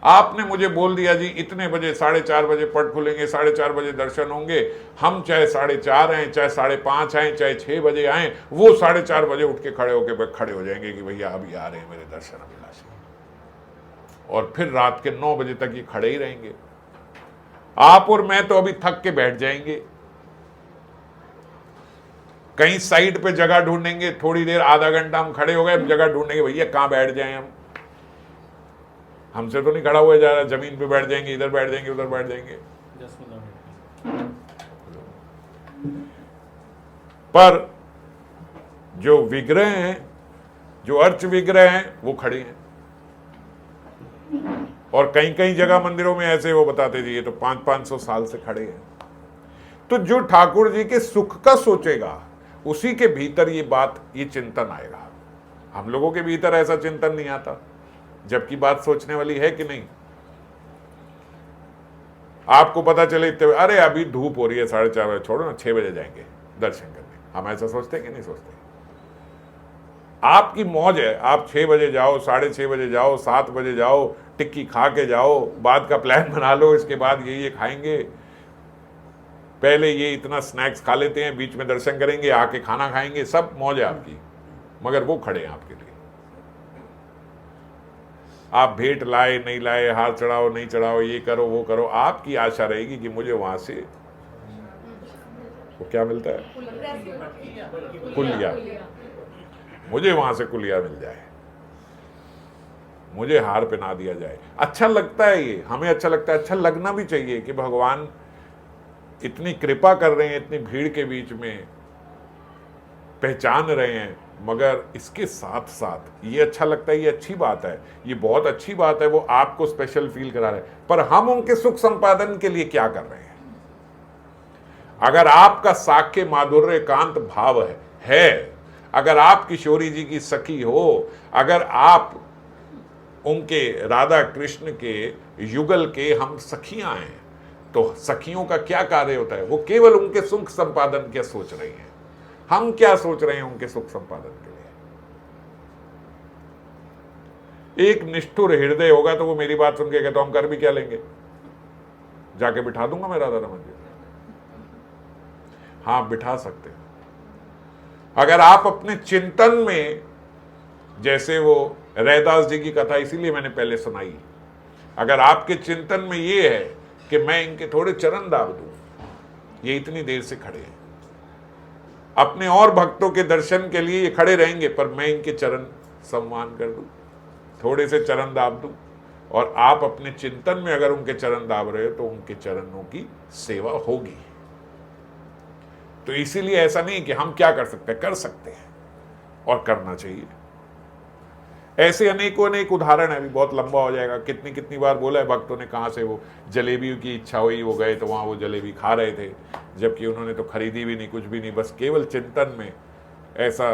आपने मुझे बोल दिया जी इतने बजे 4:30 बजे पट खुलेंगे, 4:30 बजे दर्शन होंगे, हम चाहे 4:30 आए, चाहे 5:30 आए, चाहे 6 बजे आए, वो 4:30 बजे उठ के खड़े हो जाएंगे कि भैया अभी आ रहे हैं मेरे दर्शन अभिलाषी, और फिर रात के 9 बजे तक ये खड़े ही रहेंगे। आप और मैं तो अभी थक के बैठ जाएंगे, कहीं साइड पे जगह ढूंढेंगे, थोड़ी देर आधा घंटा हम खड़े हो गए, जगह ढूंढेंगे भैया कहाँ बैठ जाएं हम, हमसे तो नहीं खड़ा हुआ जा रहा, जमीन पे बैठ जाएंगे, इधर बैठ जाएंगे, उधर बैठ जाएंगे। पर जो विग्रह हैं, जो अर्च विग्रह हैं, वो खड़े हैं। और कई कई जगह मंदिरों में ऐसे वो बताते थे ये तो 500-500 साल से खड़े हैं। तो जो ठाकुर जी के सुख का सोचेगा, उसी के भीतर ये बात, ये चिंतन आएगा। हम लोगों के भीतर ऐसा चिंतन नहीं आता, जबकि बात सोचने वाली है कि नहीं। आपको पता चले अरे अभी धूप हो रही है 4:30 बजे, छोड़ो ना 6 बजे जाएंगे दर्शन करने, हम ऐसा सोचते हैं कि नहीं सोचते। आपकी मौज है, आप 6 बजे जाओ, 6:30 बजे जाओ, 7 बजे जाओ, टिक्की खा के जाओ, बाद का प्लान बना लो, इसके बाद ये खाएंगे, पहले ये इतना स्नैक्स खा लेते हैं, बीच में दर्शन करेंगे, आके खाना खाएंगे, सब मौज है आपकी। मगर वो खड़े हैं आपके लिए। आप भेंट लाए नहीं लाए, हार चढ़ाओ नहीं चढ़ाओ, ये करो वो करो, आपकी आशा रहेगी कि मुझे वहां से वो क्या मिलता है, कुलिया, मुझे वहां से कुलिया मिल जाए, मुझे हार पहना दिया जाए। अच्छा लगता है ये, हमें अच्छा लगता है, अच्छा लगना भी चाहिए कि भगवान इतनी कृपा कर रहे हैं, इतनी भीड़ के बीच में पहचान रहे हैं। मगर इसके साथ साथ ये अच्छा लगता है, ये अच्छी बात है, ये बहुत अच्छी बात है, वो आपको स्पेशल फील करा रहे हैं। पर हम उनके सुख संपादन के लिए क्या कर रहे हैं? अगर आपका साक्य माधुर्य एकांत भाव है, अगर आप किशोरी जी की सखी हो, अगर आप उनके राधा कृष्ण के युगल के हम सखियां हैं, तो सखियों का क्या कार्य होता है? वो केवल उनके सुख संपादन क्या सोच रही हैं। हम क्या सोच रहे हैं उनके सुख संपादन के लिए? एक निष्ठुर हृदय होगा तो वो मेरी बात सुन के कहता तो हम कर भी क्या लेंगे, जाके बिठा दूंगा मैं राधा रमन जी। हाँ बिठा सकते हैं, अगर आप अपने चिंतन में, जैसे वो रैदास जी की कथा इसीलिए मैंने पहले सुनाई, अगर आपके चिंतन में ये है कि मैं इनके थोड़े चरण दाब दूं, ये इतनी देर से खड़े हैं, अपने और भक्तों के दर्शन के लिए ये खड़े रहेंगे, पर मैं इनके चरण सम्मान कर दूं, थोड़े से चरण दाब दूं, और आप अपने चिंतन में अगर उनके चरण दाब रहे हो तो उनके चरणों की सेवा होगी। तो इसीलिए ऐसा नहीं कि हम क्या कर सकते हैं, कर सकते हैं और करना चाहिए। ऐसे अनेकों अनेक उदाहरण है, अभी बहुत लंबा हो जाएगा। कितनी कितनी बार बोला है भक्तों ने, कहाँ से वो जलेबी की इच्छा हुई, वो गए तो वहाँ वो जलेबी खा रहे थे, जबकि उन्होंने तो खरीदी भी नहीं, कुछ भी नहीं, बस केवल चिंतन में ऐसा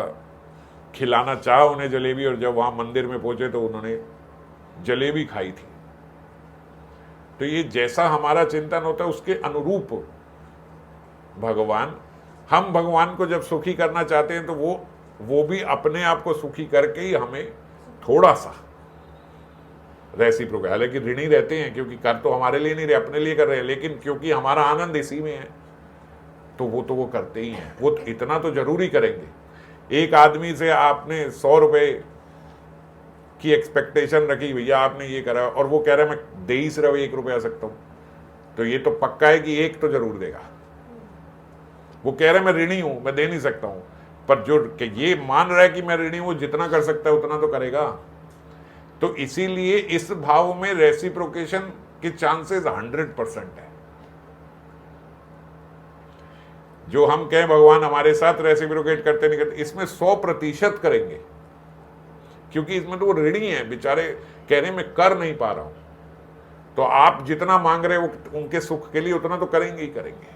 खिलाना चाहा उन्हें जलेबी, और जब वहाँ मंदिर में पहुँचे तो उन्होंने जलेबी खाई थी। तो ये जैसा हमारा चिंतन होता है उसके अनुरूप भगवान, हम भगवान को जब सुखी करना चाहते हैं तो वो भी अपने आप को सुखी करके ही हमें थोड़ा सा रेसिप्रोकेट, हालांकि ऋणी रहते हैं क्योंकि कर तो हमारे लिए नहीं रहे, अपने लिए कर रहे हैं, लेकिन क्योंकि हमारा आनंद इसी में है तो वो करते ही हैं। वो इतना तो जरूरी करेंगे। एक आदमी से आपने 100 रुपए की एक्सपेक्टेशन रखी, भैया आपने ये करा, और वो कह रहा है मैं दे ही सिर्फ 1 रुपया सकता हूं, तो ये तो पक्का है कि एक तो जरूर देगा। वो कह रहा है मैं ऋणी हूं, मैं दे नहीं सकता हूं, पर जो कि ये मान रहा है कि मैं ऋणी हूं, जितना कर सकता है उतना तो करेगा। तो इसीलिए इस भाव में रेसिप्रोकेशन के चांसेस 100% है। जो हम कहें भगवान हमारे साथ रेसिप्रोकेट करते नहीं करते, इसमें 100% करेंगे, क्योंकि इसमें तो वो ऋणी है बेचारे, कह रहे हैं मैं कर नहीं पा रहा हूं, तो आप जितना मांग रहे हो उनके सुख के लिए उतना तो करेंगे ही करेंगे।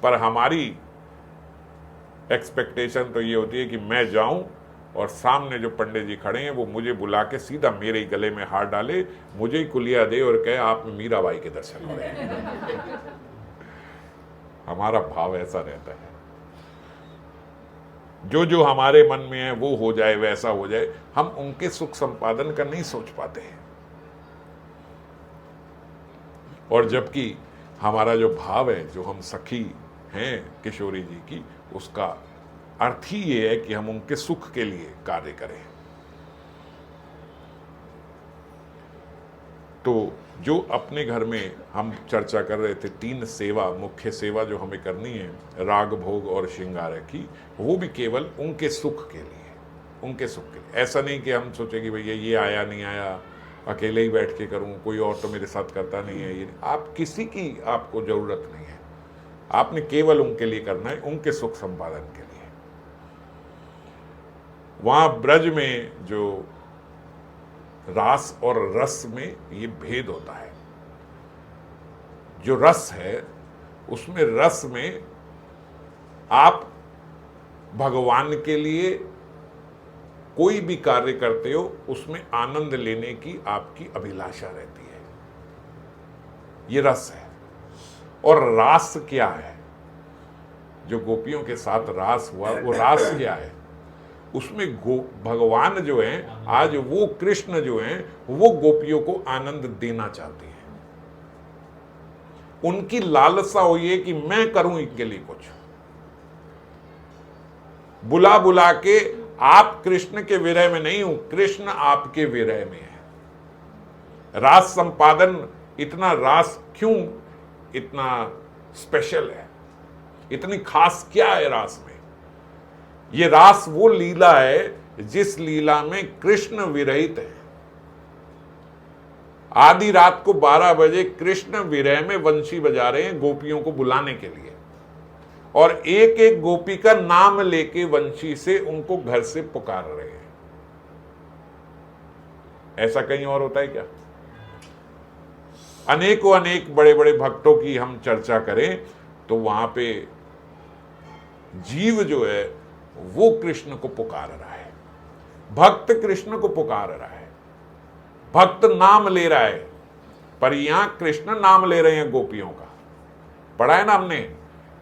पर हमारी एक्सपेक्टेशन तो ये होती है कि मैं जाऊं और सामने जो पंडित जी खड़े हैं वो मुझे बुला के सीधा मेरे ही गले में हाथ डाले, मुझे ही कुलिया दे और कहे आप मीराबाई के दर्शन हो रहे हैं। हमारा भाव ऐसा रहता है, जो जो हमारे मन में है वो हो जाए, वैसा हो जाए। हम उनके सुख संपादन का नहीं सोच पाते हैं। और जबकि हमारा जो भाव है, जो हम सखी हैं किशोरी जी की, उसका अर्थ ही ये है कि हम उनके सुख के लिए कार्य करें। तो जो अपने घर में हम चर्चा कर रहे थे, 3 सेवा, मुख्य सेवा जो हमें करनी है, राग भोग और श्रृंगार की, वो भी केवल उनके सुख के लिए, उनके सुख के लिए। ऐसा नहीं कि हम सोचे कि भैया ये आया नहीं आया, अकेले ही बैठ के करूं, कोई और तो मेरे साथ करता नहीं है। ये आप किसी की आपको जरूरत नहीं है, आपने केवल उनके लिए करना है, उनके सुख संपादन के लिए। वहां ब्रज में जो रास और रस में ये भेद होता है। जो रस है उसमें, रस में आप भगवान के लिए कोई भी कार्य करते हो, उसमें आनंद लेने की आपकी अभिलाषा रहती है, ये रस है। और रास क्या है? जो गोपियों के साथ रास हुआ, वो रास क्या है? उसमें भगवान जो हैं, आज वो कृष्ण जो हैं, वो गोपियों को आनंद देना चाहते हैं। उनकी लालसा हुई है कि मैं करूं इनके लिए कुछ, बुला बुला के, आप कृष्ण के विरह में नहीं हूं, कृष्ण आपके विरह में है। रास संपादन, इतना रास क्यों इतना स्पेशल है, इतनी खास क्या है रास में? ये रास वो लीला है जिस लीला में कृष्ण विरहित है। आधी रात को 12 बजे कृष्ण विरह में वंशी बजा रहे हैं गोपियों को बुलाने के लिए, और एक एक गोपी का नाम लेके वंशी से उनको घर से पुकार रहे हैं। ऐसा कहीं और होता है क्या? अनेकों अनेक बड़े बड़े भक्तों की हम चर्चा करें तो वहां पे जीव जो है वो कृष्ण को पुकार रहा है, भक्त कृष्ण को पुकार रहा है, भक्त नाम ले रहा है। पर यहां कृष्ण नाम ले रहे हैं गोपियों का। पढ़ा है ना हमने,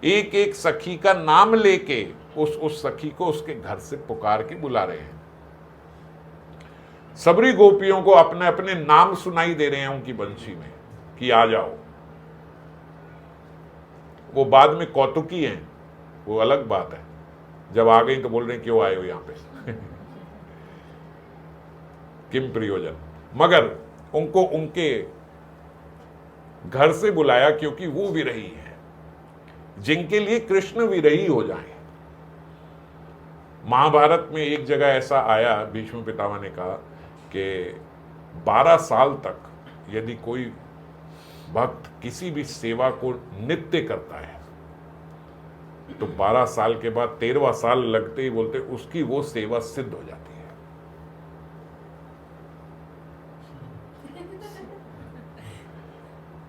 एक एक सखी का नाम लेके उस सखी को उसके घर से पुकार के बुला रहे हैं। सबरी गोपियों को अपने अपने नाम सुनाई दे रहे हैं उनकी बंशी में कि आ जाओ। वो बाद में कौतुकी हैं, वो अलग बात है। जब आ गई तो बोल रहे हैं क्यों आए हो यहां पे किम प्रयोजन। मगर उनको उनके घर से बुलाया क्योंकि वो विरही है, जिनके लिए कृष्ण विरही हो जाए। महाभारत में एक जगह ऐसा आया, भीष्म पितामह ने कहा कि 12 साल तक यदि कोई भक्त किसी भी सेवा को नित्य करता है तो 12 साल के बाद 13वां साल लगते ही बोलते उसकी वो सेवा सिद्ध हो जाती है।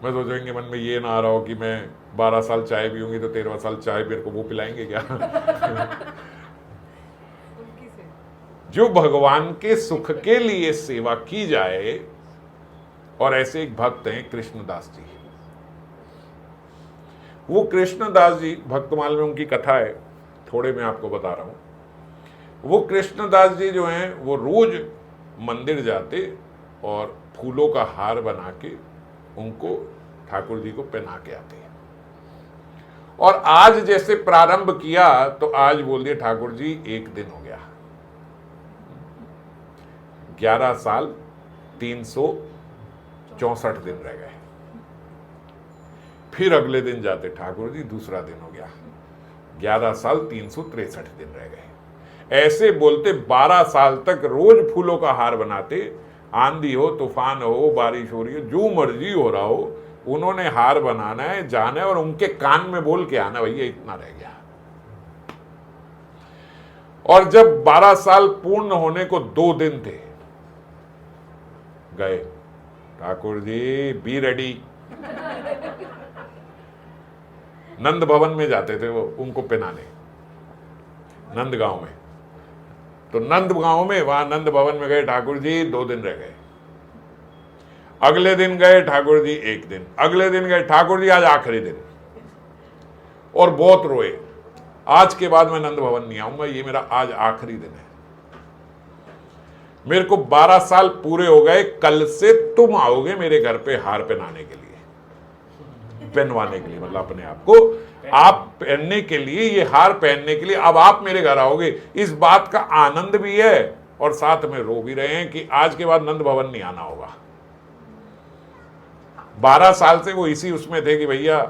मैं सोचेंगे मन में ये ना आ रहा हो कि मैं 12 साल चाय पीऊंगी तो 13वां साल चाय मेरे को वो पिलाएंगे क्या जो भगवान के सुख के लिए सेवा की जाए। और ऐसे एक भक्त हैं कृष्णदास जी। वो कृष्णदास जी, भक्तमाल में उनकी कथा है, थोड़े मैं आपको बता रहा हूं। वो कृष्णदास जी जो हैं वो रोज मंदिर जाते और फूलों का हार बना के उनको ठाकुर जी को पहना के आते हैं। और आज जैसे प्रारंभ किया तो आज बोल दिए ठाकुर जी 1 दिन हो गया, 11 साल 364 दिन रह गए। फिर अगले दिन जाते ठाकुर जी दूसरा दिन हो गया, 11 साल 363 दिन रह गए। ऐसे बोलते 12 साल तक रोज फूलों का हार बनाते, आंधी हो तूफान हो बारिश हो रही हो जो मर्जी हो रहा हो, उन्होंने हार बनाना है, जाना है और उनके कान में बोल के आना, भैया इतना रह गया। और जब 12 साल पूर्ण होने को 2 दिन थे, गए ठाकुर जी बी रेडी। नंद भवन में जाते थे वो उनको पहनाने, नंदगांव में। तो नंदगांव में वहां नंद भवन में गए ठाकुर जी 2 दिन रह गए। अगले दिन गए ठाकुर जी 1 दिन, अगले दिन गए ठाकुर जी आज आखिरी दिन, और बहुत रोए, आज के बाद मैं नंद भवन नहीं आऊंगा, ये मेरा आज आखिरी दिन है। मेरे को 12 साल पूरे हो गए, कल से तुम आओगे मेरे घर पे हार पहनाने के लिए, पहनवाने के लिए, मतलब अपने आप को आप पहनने के लिए, ये हार पहनने के लिए अब आप मेरे घर आओगे। इस बात का आनंद भी है और साथ में रो भी रहे हैं कि आज के बाद नंद भवन नहीं आना होगा। 12 साल से वो इसी उसमें थे कि भैया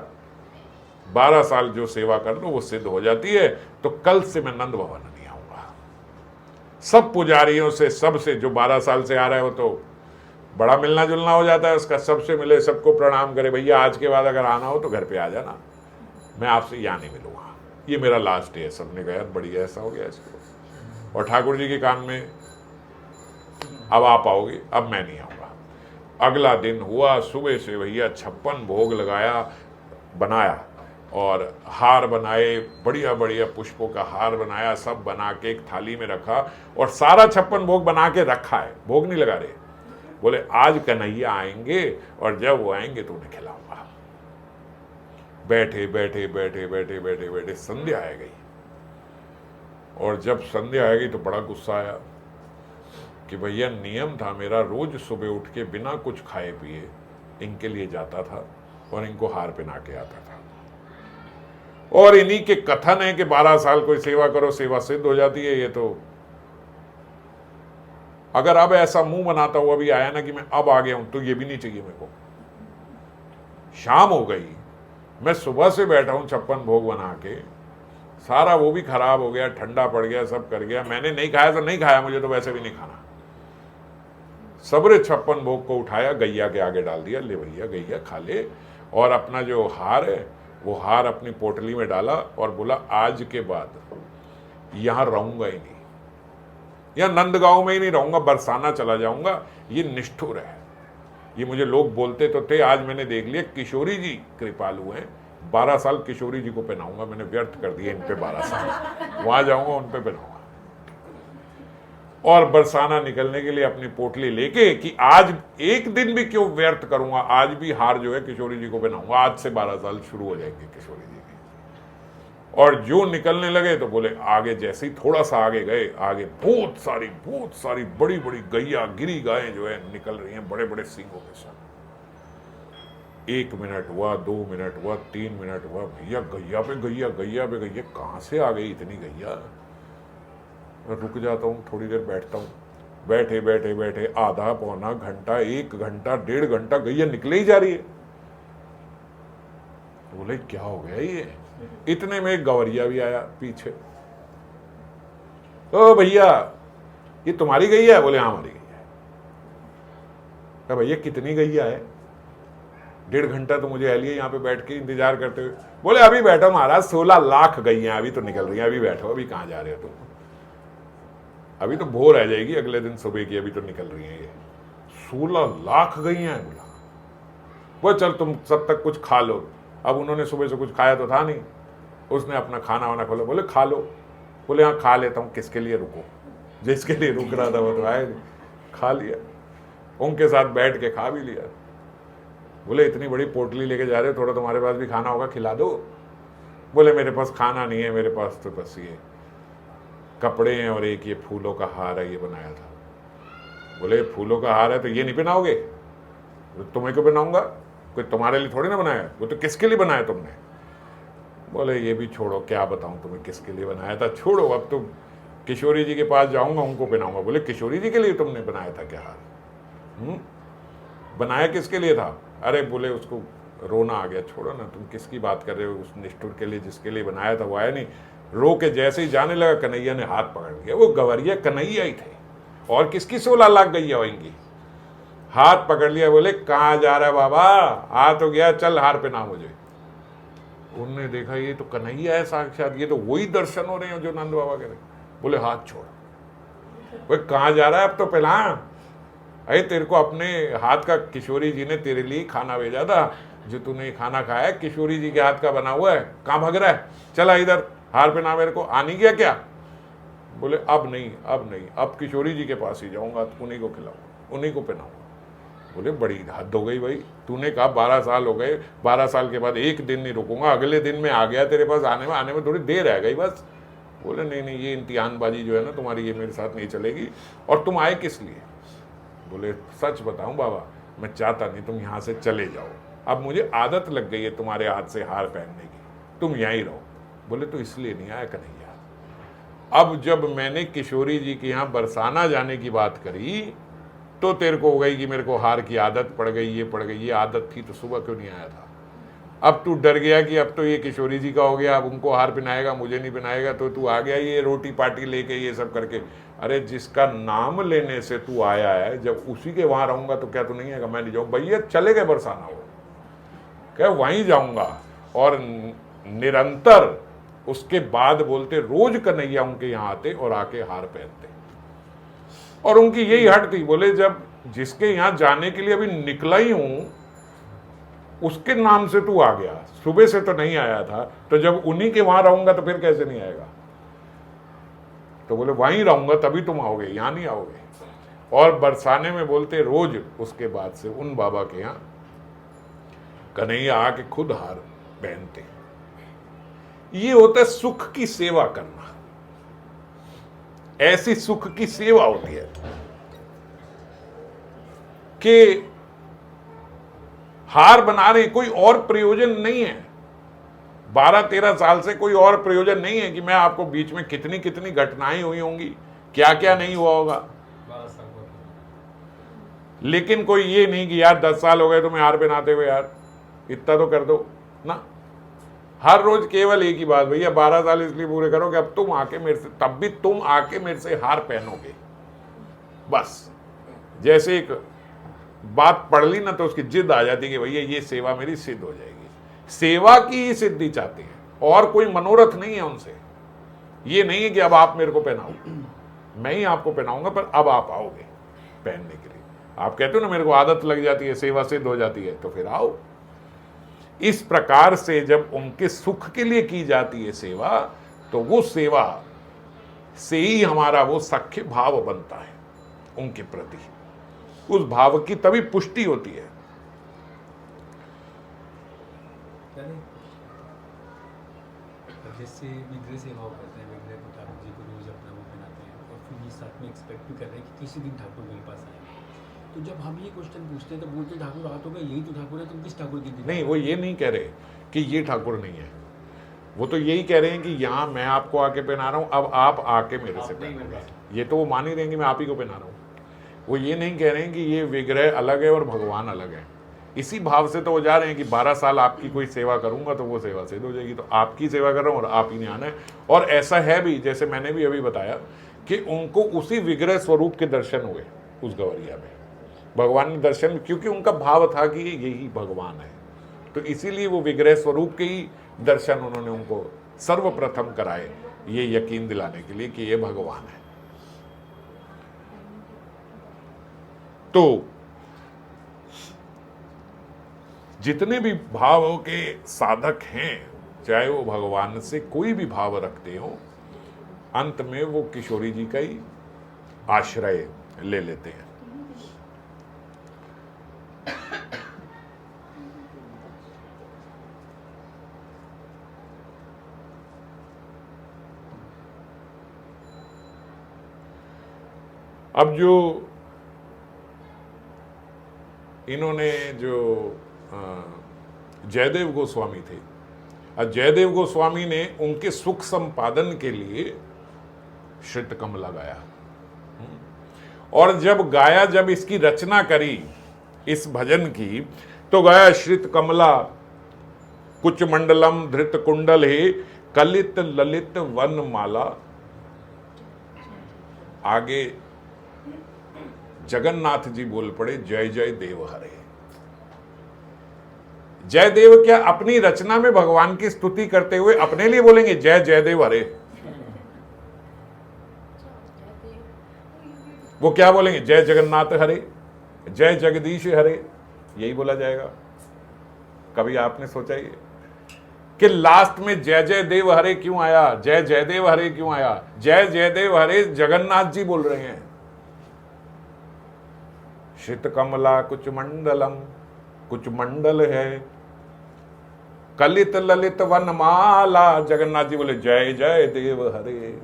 12 साल जो सेवा कर लो वो सिद्ध हो जाती है, तो कल से मैं नंद भवन नहीं आऊंगा। सब पुजारियों से, सबसे जो 12 साल से आ रहा है वो तो बड़ा मिलना जुलना हो जाता है उसका, सबसे मिले, सबको प्रणाम करे, भैया आज के बाद अगर आना हो तो घर पे आ जाना, मैं आपसे यहाँ नहीं मिलूंगा, ये मेरा लास्ट डे है। सबने कहा बढ़िया ऐसा हो गया इसको। और ठाकुर जी के कान में अब आप आओगे, अब मैं नहीं आऊंगा। अगला दिन हुआ, सुबह से भैया 56 भोग लगाया, बनाया और हार बनाए, बढ़िया बढ़िया पुष्पों का हार बनाया, सब बना के एक थाली में रखा और सारा 56 भोग बना के रखा है, भोग नहीं लगा रहे। बोले आज कन्हैया आएंगे और जब वो आएंगे तो उन्हें खिलाऊंगा। बैठे बैठे बैठे बैठे बैठे बैठे संध्या आ गई, और जब संध्या आ गई तो बड़ा गुस्सा आया कि भैया नियम था मेरा, रोज सुबह उठ के बिना कुछ खाए पिए इनके लिए जाता था और इनको हार पहना के आता था, और इन्हीं के कथन है कि 12 साल कोई सेवा करो सेवा सिद्ध हो जाती है। ये तो अगर अब ऐसा मुंह बनाता हुआ भी आया ना कि मैं अब आ गया हूं, तो ये भी नहीं चाहिए मेरे को। शाम हो गई, मैं सुबह से बैठा हूं 56 भोग बना के, सारा वो भी खराब हो गया, ठंडा पड़ गया, सब कर गया, मैंने नहीं खाया तो नहीं खाया, मुझे तो वैसे भी नहीं खाना। सबरे 56 भोग को उठाया, गैया के आगे डाल दिया, ले भैया गैया खा ले, और अपना जो हार है वो हार अपनी पोटली में डाला और बोला आज के बाद यहां रहूंगा ही नहीं, या नंदगांव में ही नहीं रहूंगा, बरसाना चला जाऊंगा। ये निष्ठुर है, ये मुझे लोग बोलते तो थे, आज मैंने देख लिया किशोरी जी कृपालु हैं, 12 साल किशोरी जी को पहनाऊंगा, मैंने व्यर्थ कर दिया इन पे 12 साल, वहां जाऊंगा उन पे पहनाऊंगा। और बरसाना निकलने के लिए अपनी पोटली लेके कि आज एक दिन भी क्यों व्यर्थ करूंगा, आज भी हार जो है किशोरी जी को पहनाऊंगा, आज से 12 साल शुरू हो जाएंगे किशोरी जी के। और जो निकलने लगे तो बोले आगे, जैसे ही थोड़ा सा आगे गए, आगे बहुत सारी बड़ी बड़ी गैया, गिरी गायें जो है निकल रही हैं बड़े बड़े सींगों के साथ। 1 मिनट हुआ, 2 मिनट हुआ, 3 मिनट हुआ, भैया गैया पे गैया, गैया पे गैया, कहाँ से आ गई इतनी गैया। मैं रुक जाता हूँ, थोड़ी देर बैठता हूँ, बैठे बैठे बैठे आधा पौना घंटा, 1 घंटा, 1.5 घंटा गैया निकले ही जा रही है। तो बोले क्या हो गया ये। इतने में एक गवरिया भी आया पीछे, ओ भैया ये तुम्हारी गैया है? बोले हाँ हमारी गैया है। भैया कितनी गैया है? 1.5 घंटा तो मुझे लिए यहाँ पे बैठ के इंतजार करते हुए। बोले अभी बैठो महाराज, 16 लाख गैया अभी तो निकल रही हैं, अभी बैठो, अभी कहाँ जा रहे हो तुम, अभी तो भोर आ जाएगी अगले दिन सुबह की, अभी तो निकल रही है ये। 16 लाख गैया है। बोला वो चल तुम सब तक कुछ खा लो। अब उन्होंने सुबह से कुछ खाया तो था नहीं, उसने अपना खाना वाना खोला, बोले खा लो। बोले हाँ खा लेता हूँ, किसके लिए रुको, जिसके लिए रुक रहा था वो तो आए, खा लिया, उनके साथ बैठ के खा भी लिया। बोले इतनी बड़ी पोटली लेके जा रहे हो, थोड़ा तुम्हारे पास भी खाना होगा, खिला दो। बोले मेरे पास खाना नहीं है, मेरे पास तो बस ये कपड़े हैं और एक ये फूलों का हार है, ये बनाया था। बोले फूलों का हार है तो ये नहीं पहनाओगे, तुम्हें क्यों पहनाऊंगा, कोई तुम्हारे लिए थोड़ी ना बनाया, वो तो किसके लिए बनाया तुमने। बोले ये भी छोड़ो, क्या बताऊं तुम्हें किसके लिए बनाया था, छोड़ो, अब तो किशोरी जी के पास जाऊंगा, उनको पहनाऊंगा। बोले किशोरी जी के लिए तुमने बनाया था क्या हार, बनाया किसके लिए था। अरे बोले उसको रोना आ गया, छोड़ो ना, तुम किसकी बात कर रहे हो, उस निष्ठुर के लिए जिसके लिए बनाया था वो आया नहीं। रो के जैसे ही जाने लगा, कन्हैया ने हाथ पकड़ लिया, वो गवरिया कन्हैया ही थे, और किसकी 16 लाख गैया होंगी। हाथ पकड़ लिया, बोले कहाँ जा रहा है बाबा, आ तो गया, चल हार पहना मुझे। उन्होंने देखा ये तो कन्हैया है साक्षात, ये तो वही दर्शन हो रहे हैं जो नंद बाबा कह रहे। बोले हाथ छोड़, बोले कहाँ जा रहा है, अब तो पहला। अरे तेरे को अपने हाथ का किशोरी जी ने तेरे लिए खाना भेजा था, जो तूने खाना खाया किशोरी जी के हाथ का बना हुआ है, कहाँ भाग रहा है, चला इधर हार पहना मेरे को, आ नहीं गया क्या। बोले अब नहीं, अब नहीं, अब किशोरी जी के पास ही जाऊंगा, उन्हीं को खिलाऊंगा, उन्हीं को पहनाऊंगा। बोले बड़ी हद हो गई भाई, तूने कहा 12 साल हो गए, 12 साल के बाद एक दिन नहीं रुकूंगा, अगले दिन में आ गया तेरे पास, आने में थोड़ी देर रह गई बस। बोले नहीं नहीं, ये इम्तिहानबाजी जो है ना तुम्हारी, ये मेरे साथ नहीं चलेगी। और तुम आए किस लिए। बोले सच बताऊं बाबा, मैं चाहता नहीं तुम यहाँ से चले जाओ, अब मुझे आदत लग गई है तुम्हारे हाथ से हार पहनने की, तुम यहीं रहो। बोले तो इसलिए नहीं आया कन्हैया, अब जब मैंने किशोरी जी के यहाँ बरसाना जाने की बात करी तो तेरे को हो गई कि मेरे को हार की आदत पड़ गई, ये पड़ गई, ये आदत थी तो सुबह क्यों नहीं आया था। अब तू डर गया कि अब तो ये किशोरी जी का हो गया, अब उनको हार पहनाएगा, मुझे नहीं पहनाएगा, तो तू आ गया ये रोटी पार्टी लेके, ये सब करके। अरे जिसका नाम लेने से तू आया है, जब उसी के वहां रहूंगा तो क्या तू नहीं आएगा। मैं नहीं जाऊँ भैया, चले गए बरसाना, वो क्या वहीं जाऊंगा। और निरंतर उसके बाद बोलते रोज कन्हैया उनके यहाँ आते और आके हार पहनते, और उनकी यही हट थी। बोले जब जिसके यहां जाने के लिए अभी निकला ही हूं, उसके नाम से तू आ गया, सुबह से तो नहीं आया था, तो जब उन्हीं के वहां रहूंगा तो फिर कैसे नहीं आएगा। तो बोले वहीं रहूंगा तभी तुम आओगे, यहां नहीं आओगे। और बरसाने में बोलते रोज उसके बाद से उन बाबा के यहां कन्हैया आके खुद हार पहनते। ये होता है सुख की सेवा करना, ऐसी सुख की सेवा होती है कि हार बना रहे, कोई और प्रयोजन नहीं है। 12-13 साल से कोई और प्रयोजन नहीं है कि मैं आपको बीच में कितनी कितनी घटनाएं हुई होंगी, क्या क्या नहीं हुआ होगा। 12 साल बाद। लेकिन कोई ये नहीं कि यार 10 साल हो गए तुम्हें हार पहनाते हुए, यार इतना तो कर दो ना। हर रोज केवल एक ही बात, भैया 12 साल इसलिए पूरे करो कि अब तुम आके मेरे से, तब भी तुम आके मेरे से हार पहनोगे। बस जैसे एक बात पढ़ ली ना तो उसकी जिद आ जाती कि भैया ये सेवा मेरी सिद्ध हो जाएगी। सेवा की ही सिद्धि चाहते हैं, और कोई मनोरथ नहीं है उनसे। ये नहीं है कि अब आप मेरे को पहनाओ, मैं ही आपको पहनाऊंगा, पर अब आप आओगे पहनने के लिए। आप कहते हो ना मेरे को आदत लग जाती है, सेवा सिद्ध हो जाती है, तो फिर आओ। इस प्रकार से जब उनके सुख के लिए की जाती है सेवा, तो वो सेवा से ही हमारा वो सख्य भाव बनता है उनके प्रति, उस भाव की तभी पुष्टि होती है। जैसे विग्रह सेवा करते हैं, विग्रह को ठाकुर जी को रोज अपना वो पहनाते हैं, और फिर ये साथ में एक्सपेक्ट भी कर रहे हैं कि किसी दिन ठाकुर मेरे पास आए। तो जब हम ये क्वेश्चन पूछते हैं तो बोलते ठाकुर आ तो गए, यही तो ठाकुर है, तुम किस ठाकुर की नहीं, वो ये नहीं कह रहे कि ये ठाकुर नहीं है, वो तो यही कह रहे हैं कि यहाँ मैं आपको आके पहना रहा हूँ, अब आप आके मेरे से पहनोगे। ये तो वो मान ही रहे हैं कि मैं आप ही को पहना रहा हूँ। वो ये नहीं कह रहे हैं कि ये विग्रह अलग है और भगवान अलग है। इसी भाव से तो वो जा रहे हैं कि 12 साल आपकी कोई सेवा करूंगा तो वो सेवा सिद्ध हो जाएगी, तो आपकी सेवा कर रहा हूँ और आप ही ने आना है। और ऐसा है भी, जैसे मैंने भी अभी बताया कि उनको उसी विग्रह स्वरूप के दर्शन हुए उस गवरिया में, भगवान ने दर्शन, क्योंकि उनका भाव था कि यही भगवान है, तो इसीलिए वो विग्रह स्वरूप के ही दर्शन उन्होंने उनको सर्वप्रथम कराए, ये यकीन दिलाने के लिए कि ये भगवान है। तो जितने भी भावों के साधक हैं, चाहे वो भगवान से कोई भी भाव रखते हो, अंत में वो किशोरी जी का ही आश्रय ले लेते हैं। अब जो इन्होंने जो जयदेव गोस्वामी थे, और जयदेव गोस्वामी ने उनके सुख संपादन के लिए श्रित कमला गाया। और जब गाया, जब इसकी रचना करी इस भजन की, तो गाया श्रित कमला कुच मंडलम धृत कुंडल हे कलित ललित वन माला। आगे जगन्नाथ जी बोल पड़े जय जय देव हरे। जय देव क्या अपनी रचना में भगवान की स्तुति करते हुए अपने लिए बोलेंगे जय जय देव हरे? वो क्या बोलेंगे? जय जगन्नाथ हरे, जय जगदीश हरे, यही बोला जाएगा। कभी आपने सोचा ये कि लास्ट में जय जय देव हरे क्यों आया, जय जयदेव हरे क्यों आया? जय जयदेव हरे जगन्नाथ जी बोल रहे हैं। श्रित कमला कुछ मंडलम, कुछ मंडल है, कलित ललित वनमाला, जगन्नाथ जी बोले जय जय देव हरे।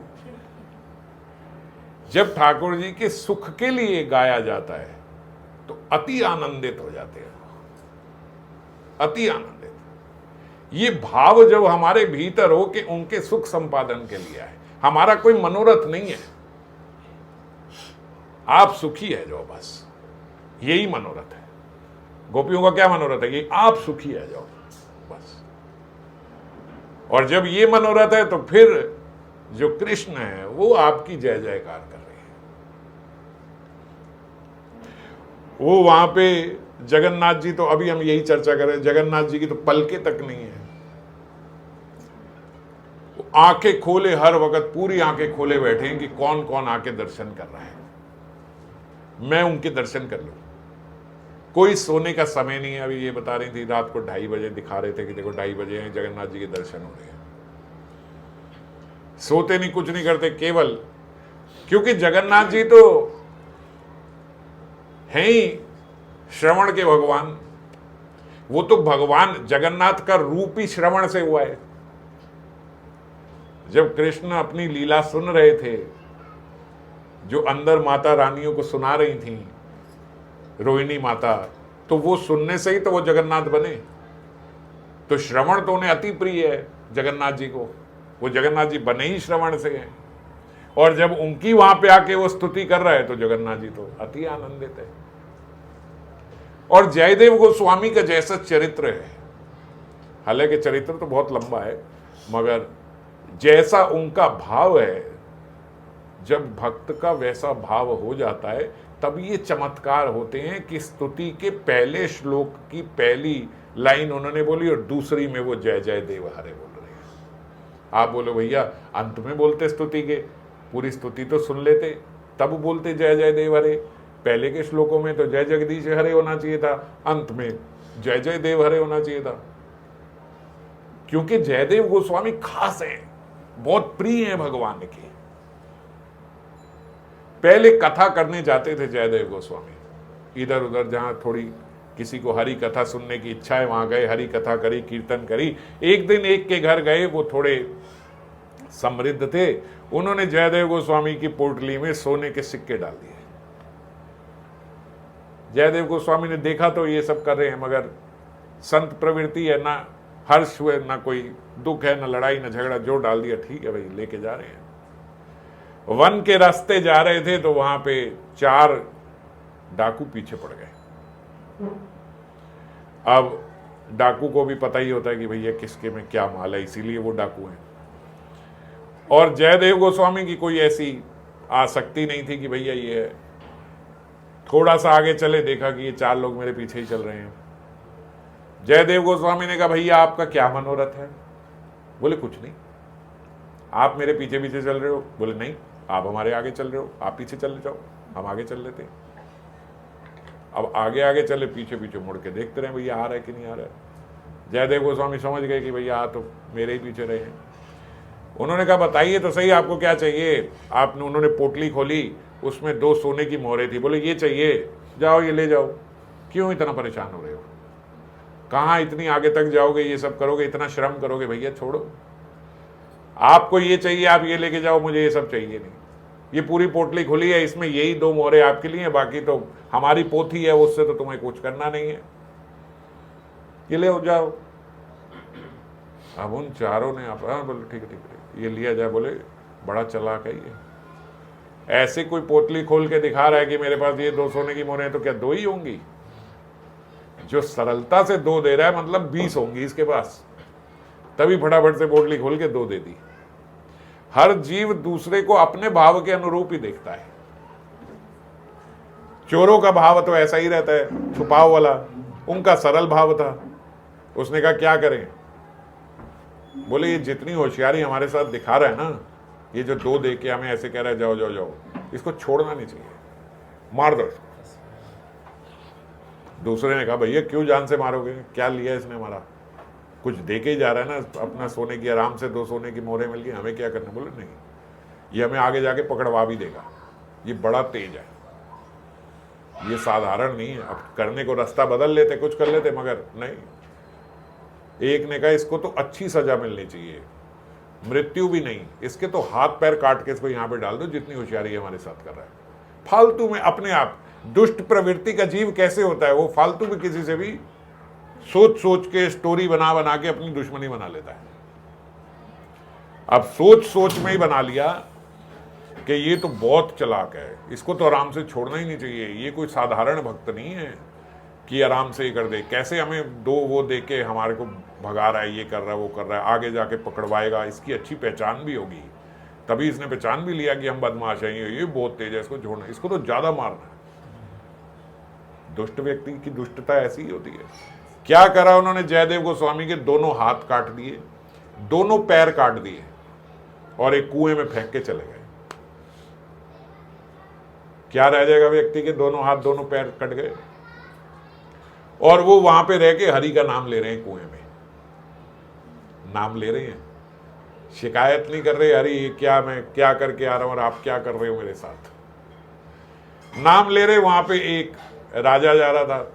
जब ठाकुर जी के सुख के लिए गाया जाता है तो अति आनंदित हो जाते हैं, अति आनंदित। ये भाव जब हमारे भीतर हो कि उनके सुख संपादन के लिए है, हमारा कोई मनोरथ नहीं है, आप सुखी है जो, बस यही मनोरथ है। गोपियों का क्या मनोरथ है कि आप सुखी है जाओ, बस। और जब ये मनोरथ है तो फिर जो कृष्ण है वो आपकी जय जयकार कर रहे हैं। वो वहां पे जगन्नाथ जी, तो अभी हम यही चर्चा कर रहे हैं, जगन्नाथ जी की तो पलके तक नहीं है। आंखें खोले हर वक्त, पूरी आंखें खोले बैठे हैं कि कौन कौन आके दर्शन कर रहा है, मैं उनके दर्शन कर लूं। कोई सोने का समय नहीं है। अभी ये बता रही थी रात को 2:30 बजे दिखा रहे थे कि देखो 2:30 बजे हैं, जगन्नाथ जी के दर्शन हो रहे हैं। सोते नहीं, कुछ नहीं करते, केवल क्योंकि जगन्नाथ जी तो हैं ही श्रवण के भगवान। वो तो भगवान जगन्नाथ का रूप ही श्रवण से हुआ है। जब कृष्ण अपनी लीला सुन रहे थे, जो अंदर माता रानियों को सुना रही थी, रोहिणी माता, तो वो सुनने से ही तो वो जगन्नाथ बने। तो श्रवण तो उन्हें अति प्रिय है जगन्नाथ जी को, वो जगन्नाथ जी बने ही श्रवण से हैं। और जब उनकी वहां पे आके वो स्तुति कर रहा है तो जगन्नाथ जी तो अति आनंदित है। और जयदेव गोस्वामी का जैसा चरित्र है, हालांकि चरित्र तो बहुत लंबा है, मगर जैसा उनका भाव है, जब भक्त का वैसा भाव हो जाता है तब ये चमत्कार होते हैं कि स्तुति के पहले श्लोक की पहली लाइन उन्होंने बोली और दूसरी में वो जय जय देव हरे बोल रहे हैं। आप बोलो भैया अंत में बोलते स्तुति के, पूरी स्तुति तो सुन लेते तब बोलते जय जय देव हरे। पहले के श्लोकों में तो जय जगदीश हरे होना चाहिए था, अंत में जय जय देव हरे होना चाहिए था। क्योंकि जयदेव गोस्वामी खास हैं, बहुत प्रिय हैं भगवान के। पहले कथा करने जाते थे जयदेव गोस्वामी, इधर उधर जहां थोड़ी किसी को हरि कथा सुनने की इच्छा है वहां गए, हरि कथा करी, कीर्तन करी। एक दिन एक के घर गए, वो थोड़े समृद्ध थे, उन्होंने जयदेव गोस्वामी की पोटली में सोने के सिक्के डाल दिए। जयदेव गोस्वामी ने देखा तो ये सब कर रहे हैं, मगर संत प्रवृत्ति है, ना हर्ष हुए, ना कोई दुख है, ना लड़ाई, ना झगड़ा, जो डाल दिया ठीक है भाई, लेके जा रहे हैं। वन के रास्ते जा रहे थे तो वहां पे 4 डाकू पीछे पड़ गए। अब डाकू को भी पता ही होता है कि भैया किसके में क्या माल है, इसीलिए वो डाकू हैं। और जयदेव गोस्वामी की कोई ऐसी आसक्ति नहीं थी कि भैया ये, थोड़ा सा आगे चले, देखा कि ये 4 लोग मेरे पीछे ही चल रहे हैं। जयदेव गोस्वामी ने कहा भैया आपका क्या मनोरथ है? बोले कुछ नहीं। आप मेरे पीछे पीछे चल रहे हो? बोले नहीं, आप हमारे आगे चल रहे हो, आप पीछे चल जाओ, हम आगे चल लेते। अब आगे आगे चले, पीछे पीछे मुड़ के देखते रहे भैया आ रहा है कि नहीं आ रहा है। जयदेव गोस्वामी समझ गए कि भैया आ तो मेरे ही पीछे रहे हैं। उन्होंने कहा बताइए तो सही आपको क्या चाहिए? आपने, उन्होंने पोटली खोली, उसमें 2 सोने की मोहरें थी। बोले ये चाहिए, जाओ ये ले जाओ। क्यों इतना परेशान हो रहे हो? कहाँ इतनी आगे तक जाओगे, ये सब करोगे, इतना श्रम करोगे? भैया छोड़ो, आपको ये चाहिए आप ये लेके जाओ, मुझे ये सब चाहिए नहीं। ये पूरी पोटली खुली है, इसमें यही 2 मोहरे आपके लिए हैं, बाकी तो हमारी पोथी है, उससे तो तुम्हें कुछ करना नहीं है, ये ले जाओ। अब उन चारों ने आप बोले ठीक है ठीक है, ये लिया जाए। बोले बड़ा चालाक है ये, ऐसे कोई पोटली खोल के दिखा रहा है कि मेरे पास ये 2 सोने की मोहरें हैं, तो क्या 2 ही होंगी? जो सरलता से 2 दे रहा है, मतलब 20 होंगी इसके पास। तभी फटाफट से पोटली खोल के 2 दे दी। हर जीव दूसरे को अपने भाव के अनुरूप ही देखता है। चोरों का भाव तो ऐसा ही रहता है, छुपाव वाला। उनका सरल भाव था। उसने कहा क्या करें? बोले ये जितनी होशियारी हमारे साथ दिखा रहा है ना, ये जो 2 दे के हमें ऐसे कह रहा है जाओ जाओ जाओ, इसको छोड़ना नहीं चाहिए, मार दो। दूसरे ने कहा भैया क्यों जान से मारोगे, क्या लिया इसने हमारा, कुछ दे के ही जा रहा है ना, अपना सोने की आराम से 2 सोने की मोहरें मिल गई, हमें क्या करना। बोले नहीं, ये हमें आगे जाके पकड़वा भी देगा, ये बड़ा तेज है, ये साधारण नहीं है। अब करने को रास्ता बदल लेते, कुछ कर लेते, मगर नहीं। एक ने कहा इसको तो अच्छी सजा मिलनी चाहिए, मृत्यु भी नहीं, इसके तो हाथ पैर काट के इसको यहाँ पे डाल दो, जितनी होशियारी हमारे साथ कर रहा है। फालतू में अपने आप, दुष्ट प्रवृत्ति का जीव कैसे होता है, वो फालतू में किसी से भी सोच सोच के स्टोरी बना बना के अपनी दुश्मनी बना लेता है। अब सोच सोच में ही बना लिया कि ये तो बहुत चालाक है, इसको तो आराम से छोड़ना ही नहीं चाहिए, ये कोई साधारण भक्त नहीं है कि आराम से ही कर दे। कैसे हमें 2 वो दे के हमारे को भगा रहा है, ये कर रहा है, वो कर रहा है, आगे जाके पकड़वाएगा, इसकी अच्छी पहचान भी होगी। तभी इसने पहचान भी लिया कि हम बदमाश हैं, ये बहुत तेज है, इसको छोड़ना, इसको तो ज्यादा मारना है। दुष्ट व्यक्ति की दुष्टता ऐसी ही होती है। क्या करा उन्होंने, जयदेव गोस्वामी के दोनों हाथ काट दिए, दोनों पैर काट दिए और एक कुएं में फेंक के चले गए। क्या रह जाएगा व्यक्ति के, दोनों हाथ दोनों पैर कट गए और वो वहां पे रह के हरि का नाम ले रहे हैं, कुएं में नाम ले रहे हैं, शिकायत नहीं कर रहे, हरि क्या मैं क्या करके आ रहा हूं और आप क्या कर रहे हो मेरे साथ, नाम ले रहे। वहां पे एक राजा जा रहा था,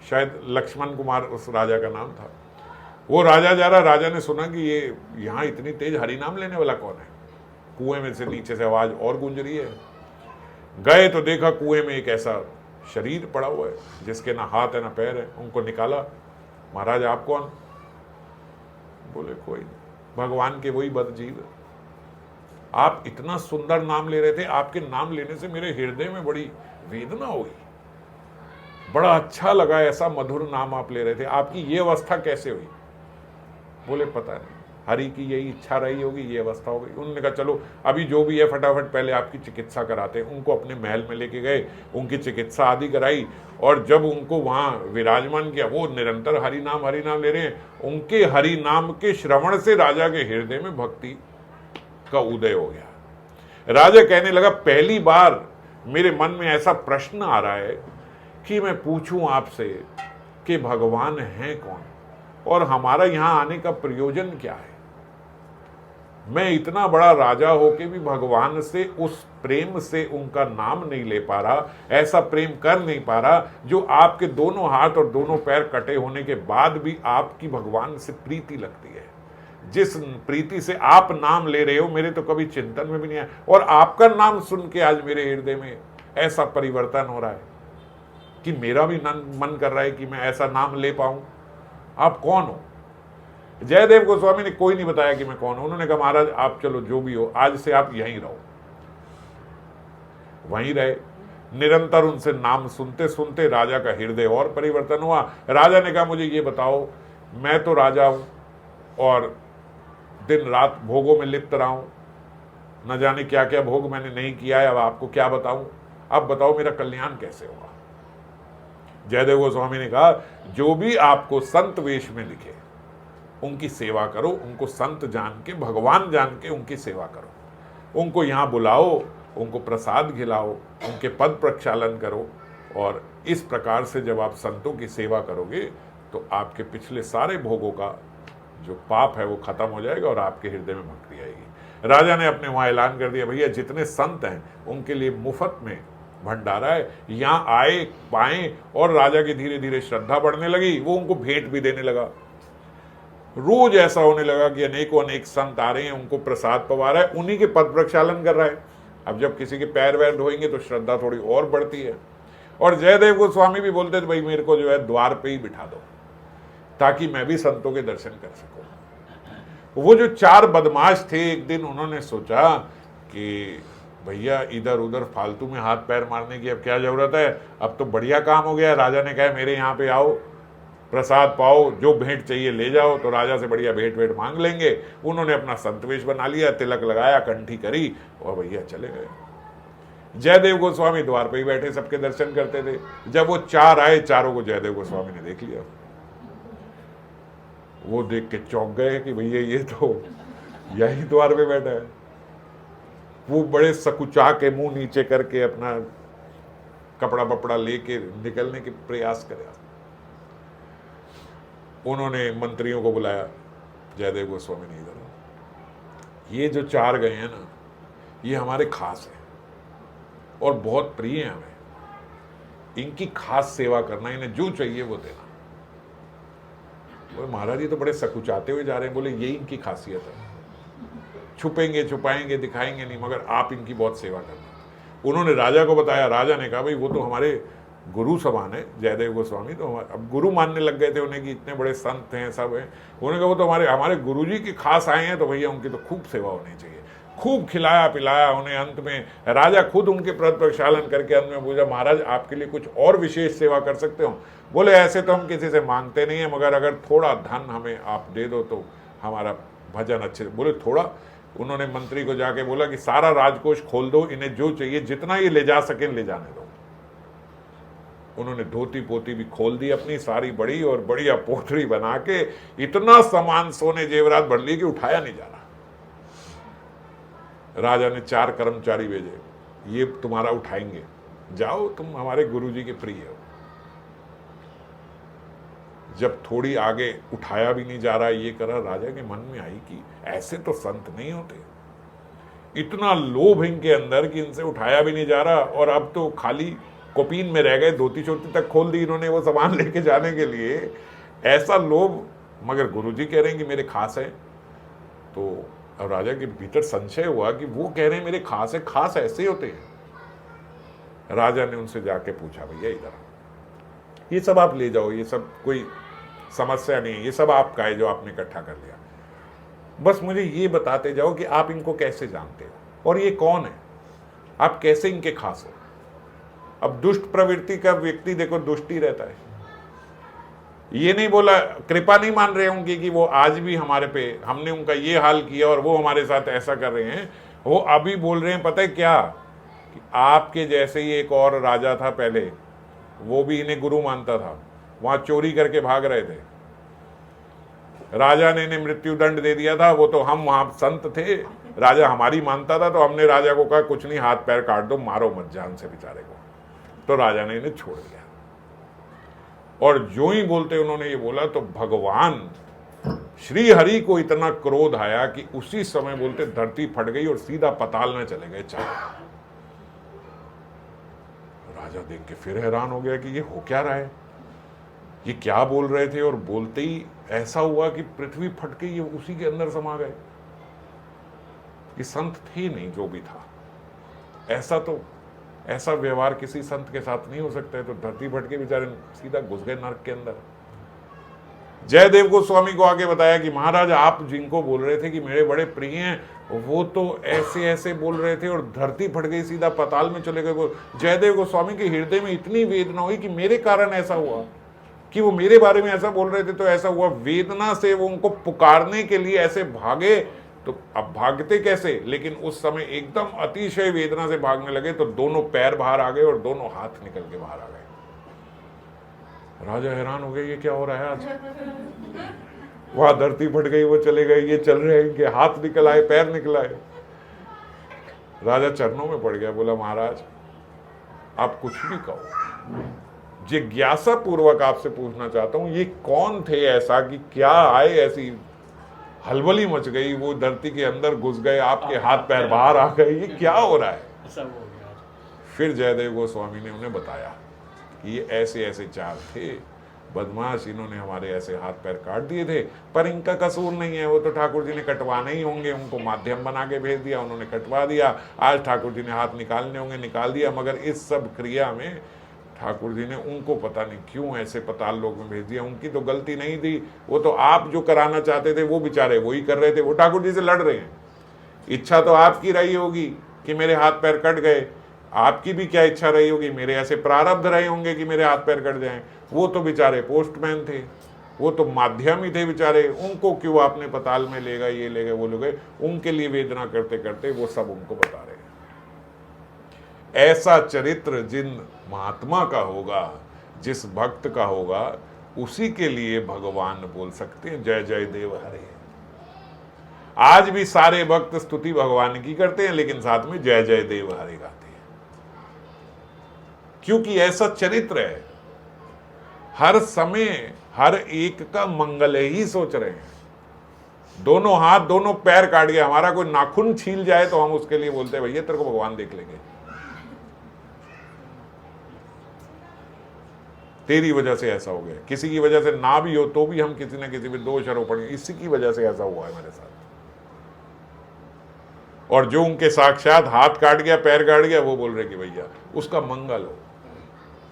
शायद लक्ष्मण कुमार उस राजा का नाम था। वो राजा जा रहा, राजा ने सुना कि ये यहाँ इतनी तेज हरि नाम लेने वाला कौन है, कुएं में से नीचे से आवाज और गूंज रही है। गए तो देखा कुएं में एक ऐसा शरीर पड़ा हुआ है जिसके ना हाथ है ना पैर है। उनको निकाला, महाराज आप कौन? बोले कोई नहीं, भगवान के वही बदजीव। आप इतना सुंदर नाम ले रहे थे, आपके नाम लेने से मेरे हृदय में बड़ी वेदना हुई, बड़ा अच्छा लगा, ऐसा मधुर नाम आप ले रहे थे, आपकी ये अवस्था कैसे हुई? बोले पता नहीं, हरि की यही इच्छा रही होगी, ये अवस्था हो गई। उन्होंने कहा चलो अभी जो भी है फटाफट पहले आपकी चिकित्सा कराते हैं। उनको अपने महल में लेके गए, उनकी चिकित्सा आदि कराई और जब उनको वहां विराजमान किया, वो निरंतर हरि नाम ले रहे हैं। उनके हरि नाम के श्रवण से राजा के हृदय में भक्ति का उदय हो गया। राजा कहने लगा पहली बार मेरे मन में ऐसा प्रश्न आ रहा है कि मैं पूछूं आपसे कि भगवान है कौन और हमारा यहां आने का प्रयोजन क्या है। मैं इतना बड़ा राजा होके भी भगवान से उस प्रेम से उनका नाम नहीं ले पा रहा, ऐसा प्रेम कर नहीं पा रहा जो आपके दोनों हाथ और दोनों पैर कटे होने के बाद भी आपकी भगवान से प्रीति लगती है। जिस प्रीति से आप नाम ले रहे हो, मेरे तो कभी चिंतन में भी नहीं आया, और आपका नाम सुन के आज मेरे हृदय में ऐसा परिवर्तन हो रहा है कि मेरा भी मन कर रहा है कि मैं ऐसा नाम ले पाऊं। आप कौन हो? जयदेव गोस्वामी ने कोई नहीं बताया कि मैं कौन हूं। उन्होंने कहा महाराज आप चलो जो भी हो, आज से आप यहीं रहो। वहीं रहे, निरंतर उनसे नाम सुनते सुनते राजा का हृदय और परिवर्तन हुआ। राजा ने कहा मुझे ये बताओ, मैं तो राजा हूं और दिन रात भोगों में लिप्त रहा हूं, न जाने क्या क्या भोग मैंने नहीं किया है, अब आपको क्या बताऊं, अब बताओ मेरा कल्याण कैसे होगा। जयदेव गोस्वामी ने कहा जो भी आपको संत वेश में दिखे उनकी सेवा करो, उनको संत जान के, भगवान जान के उनकी सेवा करो, उनको यहाँ बुलाओ, उनको प्रसाद खिलाओ, उनके पद प्रक्षालन करो, और इस प्रकार से जब आप संतों की सेवा करोगे तो आपके पिछले सारे भोगों का जो पाप है वो खत्म हो जाएगा और आपके हृदय में भक्ति आएगी। राजा ने अपने वहाँ ऐलान कर दिया भैया जितने संत हैं उनके लिए मुफ्त में भंडारा है, यहाँ आए पाए। और राजा की धीरे धीरे श्रद्धा बढ़ने लगी, वो उनको भेंट भी देने लगा। रोज ऐसा होने लगा कि अनेकों अनेक संत आ रहे हैं, उनको प्रसाद पवा रहा है, उन्हीं के पद प्रक्षालन कर रहा है। अब जब किसी के पैर वैर धोएंगे तो श्रद्धा थोड़ी और बढ़ती है। और जयदेव गोस्वामी भी बोलते थे भाई मेरे को जो है द्वार पे ही बिठा दो ताकि मैं भी संतों के दर्शन कर सकूं। वो जो 4 बदमाश थे, एक दिन उन्होंने सोचा कि भैया इधर उधर फालतू में हाथ पैर मारने की अब क्या जरूरत है, अब तो बढ़िया काम हो गया। राजा ने कहा मेरे यहाँ पे आओ, प्रसाद पाओ, जो भेंट चाहिए ले जाओ। तो राजा से बढ़िया भेंट वेंट मांग लेंगे। उन्होंने अपना संतवेश बना लिया, तिलक लगाया, कंठी करी और भैया चले गए। जयदेव गोस्वामी द्वार पे ही बैठे सबके दर्शन करते थे। जब वो 4 आए, चारों को जयदेव गोस्वामी ने देख लिया। वो देख के चौंक गए कि भैया ये तो यही द्वार पे बैठा है। वो बड़े सकुचा के मुंह नीचे करके अपना कपड़ा बपड़ा लेके निकलने के प्रयास करे। उन्होंने मंत्रियों को बुलाया, जयदेव गोस्वामी ने इधर, ये जो 4 गए हैं ना, ये हमारे खास है और बहुत प्रिय हैं हमें, इनकी खास सेवा करना, इन्हें जो चाहिए वो देना। बोले महाराज ये तो बड़े सकुचाते हुए जा रहे हैं। बोले यही इनकी खासियत है, छुपेंगे छुपाएंगे दिखाएंगे नहीं, मगर आप इनकी बहुत सेवा करना। उन्होंने राजा को बताया। राजा ने कहा भाई वो तो हमारे गुरु समान है जयदेव गोस्वामी, तो अब गुरु मानने लग गए थे उन्हें कि इतने बड़े संत हैं सब हैं। उन्होंने कहा वो तो हमारे गुरु जी के खास आए हैं, तो भैया उनकी तो खूब सेवा होनी चाहिए। खूब खिलाया पिलाया उन्हें। अंत में राजा खुद उनके प्रत प्रक्षालन करके अंत में पूछा महाराज आपके लिए कुछ और विशेष सेवा कर सकते हो। बोले ऐसे तो हम किसी से मांगते नहीं है, मगर अगर थोड़ा धन हमें आप दे दो तो हमारा भजन अच्छे। बोले थोड़ा? उन्होंने मंत्री को जाके बोला कि सारा राजकोष खोल दो, इन्हें जो चाहिए जितना ये ले जा सके ले जाने दो। उन्होंने धोती पोती भी खोल दी अपनी सारी बड़ी, और बढ़िया पोथरी बना के इतना सामान सोने जेवरात भर लिए कि उठाया नहीं जा रहा। राजा ने 4 कर्मचारी भेजे, ये तुम्हारा उठाएंगे, जाओ तुम हमारे गुरुजी के प्रिय हो। जब थोड़ी आगे उठाया भी नहीं जा रहा, ये करा, राजा के मन में आई कि ऐसे तो संत नहीं होते। इतना लोभ इनके अंदर कि इनसे उठाया भी नहीं जा रहा, और अब तो खाली कोपीन में रह गए, धोती छोटी तक खोल दी इन्होंने वो सामान लेके जाने के लिए। ऐसा लोभ, मगर गुरुजी कह रहे हैं कि मेरे खास है। तो अब राजा के भीतर संशय हुआ कि वो कह रहे हैं मेरे खास है, खास ऐसे ही होते हैं। राजा ने उनसे जाके पूछा भैया इधर ये सब आप ले जाओ, ये सब कोई समस्या नहीं है, ये सब आपका है जो आपने इकट्ठा कर लिया। बस मुझे ये बताते जाओ कि आप इनको कैसे जानते हो और ये कौन है, आप कैसे इनके खास हो। अब दुष्ट प्रवृत्ति का व्यक्ति देखो दुष्ट ही रहता है। ये नहीं बोला, कृपा नहीं मान रहे होंगे कि वो आज भी हमारे पे, हमने उनका ये हाल किया और वो हमारे साथ ऐसा कर रहे हैं। वो अभी बोल रहे हैं पता है क्या, कि आपके जैसे ही एक और राजा था पहले, वो भी इन्हें गुरु मानता था, वहां चोरी करके भाग रहे थे। राजा ने इन्हें मृत्यु दंड दे दिया था, वो तो हम वहां संत थे, राजा हमारी मानता था, तो हमने राजा को कहा कुछ नहीं, हाथ पैर काट दो, मारो मत जान से बेचारे को। तो राजा ने इन्हें छोड़ दिया। और जो ही बोलते उन्होंने ये बोला तो भगवान श्री हरि को इतना क्रोध आया कि उसी समय बोलते धरती फट गई और सीधा पताल में चले गए चारों। राजा देख के फिर हैरान हो गया कि ये हो क्या रहा है, ये क्या बोल रहे थे, और बोलते ही ऐसा हुआ कि पृथ्वी फट गई, ये उसी के अंदर समा गए। ये संत थे नहीं जो भी था, ऐसा व्यवहार किसी संत के साथ नहीं हो सकता है। तो धरती फट के बेचारे सीधा घुस गए नरक के अंदर। जयदेव गोस्वामी को आगे बताया कि महाराज आप जिनको बोल रहे थे कि मेरे बड़े प्रिय हैं, वो तो ऐसे ऐसे बोल रहे थे और धरती फट गई, सीधा पताल में चले गए। जयदेव गोस्वामी के हृदय में इतनी वेदना हुई कि मेरे कारण ऐसा हुआ, कि वो मेरे बारे में ऐसा बोल रहे थे तो ऐसा हुआ। वेदना से वो उनको पुकारने के लिए ऐसे भागे, तो अब भागते कैसे, लेकिन उस समय एकदम अतिशय वेदना से भागने लगे तो दोनों पैर बाहर आ गए और दोनों हाथ निकल के बाहर आ गए। राजा हैरान हो गए, ये क्या हो रहा है आज। वहां धरती फट गई, वो चले गए, ये चल रहे हैं, इनके हाथ निकल आए, पैर निकल आए। राजा चरणों में पड़ गया, बोला महाराज आप कुछ भी कहो, जिज्ञासा पूर्वक आपसे पूछना चाहता हूं, ये कौन थे ऐसा कि क्या आए, ऐसी हलबली मच गई, वो धरती के अंदर घुस गए, आपके हाथ पैर बाहर आ गए, ये क्या हो रहा है। ऐसा हो गया। फिर जयदेव गोस्वामी ने उन्हें बताया कि ये ऐसे ऐसे 4 थे, बदमाश इन्होंने हमारे ऐसे हाथ पैर काट दिए थे, पर इनका कसूर नहीं है, वो तो ठाकुर जी ने कटवाने ही होंगे, उनको माध्यम बना के भेज दिया, उन्होंने कटवा दिया। आज ठाकुर जी ने हाथ निकालने होंगे, निकाल दिया। मगर इस सब क्रिया में ठाकुर जी ने उनको पता नहीं क्यों ऐसे पताल लोक में भेज दिया। उनकी तो गलती नहीं थी, वो तो आप जो कराना चाहते थे वो बेचारे वही कर रहे थे, वो ठाकुर जी से लड़ रहे हैं। इच्छा तो आपकी रही होगी कि मेरे हाथ पैर कट गए, आपकी भी क्या इच्छा रही होगी, मेरे ऐसे प्रारब्ध रहे होंगे कि मेरे हाथ पैर कट जाएं। वो तो बेचारे पोस्टमैन थे, वो तो माध्यम ही थे बेचारे, उनको क्यों आपने पताल में ले गए, ये ले गए, वो ले गए। उनके लिए वेदना करते करते वो सब उनको बता रहे हैं। ऐसा चरित्र जिन महात्मा का होगा, जिस भक्त का होगा, उसी के लिए भगवान बोल सकते हैं जय जय देव हरे। आज भी सारे भक्त स्तुति भगवान की करते हैं, लेकिन साथ में जय जय देव हरे गाते हैं, क्योंकि ऐसा चरित्र है। हर समय हर एक का मंगल ही सोच रहे हैं। दोनों हाथ दोनों पैर काट गया, हमारा कोई नाखून छील जाए तो हम उसके लिए बोलते हैं भैया तेरे को भगवान देख लेंगे, तेरी वजह से ऐसा हो गया। किसी की वजह से ना भी हो तो भी हम किसी न किसी में दोष आरोपण, इसी की वजह से ऐसा हुआ है मेरे साथ। और जो उनके साक्षात हाथ काट गया, पैर काट गया, वो बोल रहे कि भैया उसका मंगल हो,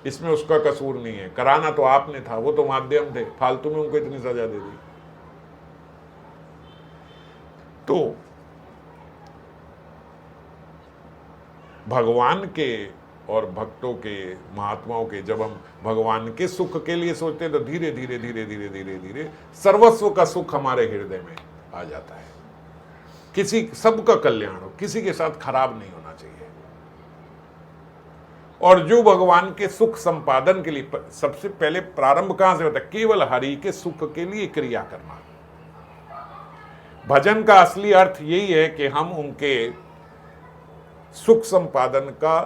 इसमें उसका कसूर नहीं है, कराना तो आपने था, वो तो माध्यम थे, फालतू में उनको इतनी सजा दे दी। तो भगवान के और भक्तों के, महात्माओं के, जब हम भगवान के सुख के लिए सोचते हैं तो धीरे धीरे धीरे धीरे धीरे धीरे सर्वस्व का सुख हमारे हृदय में आ जाता है। किसी सबका कल्याण हो, किसी के साथ खराब नहीं होना चाहिए। और जो भगवान के सुख संपादन के लिए सबसे पहले प्रारंभ कहां से होता है? केवल हरि के सुख के लिए क्रिया करना। भजन का असली अर्थ यही है कि हम उनके सुख संपादन का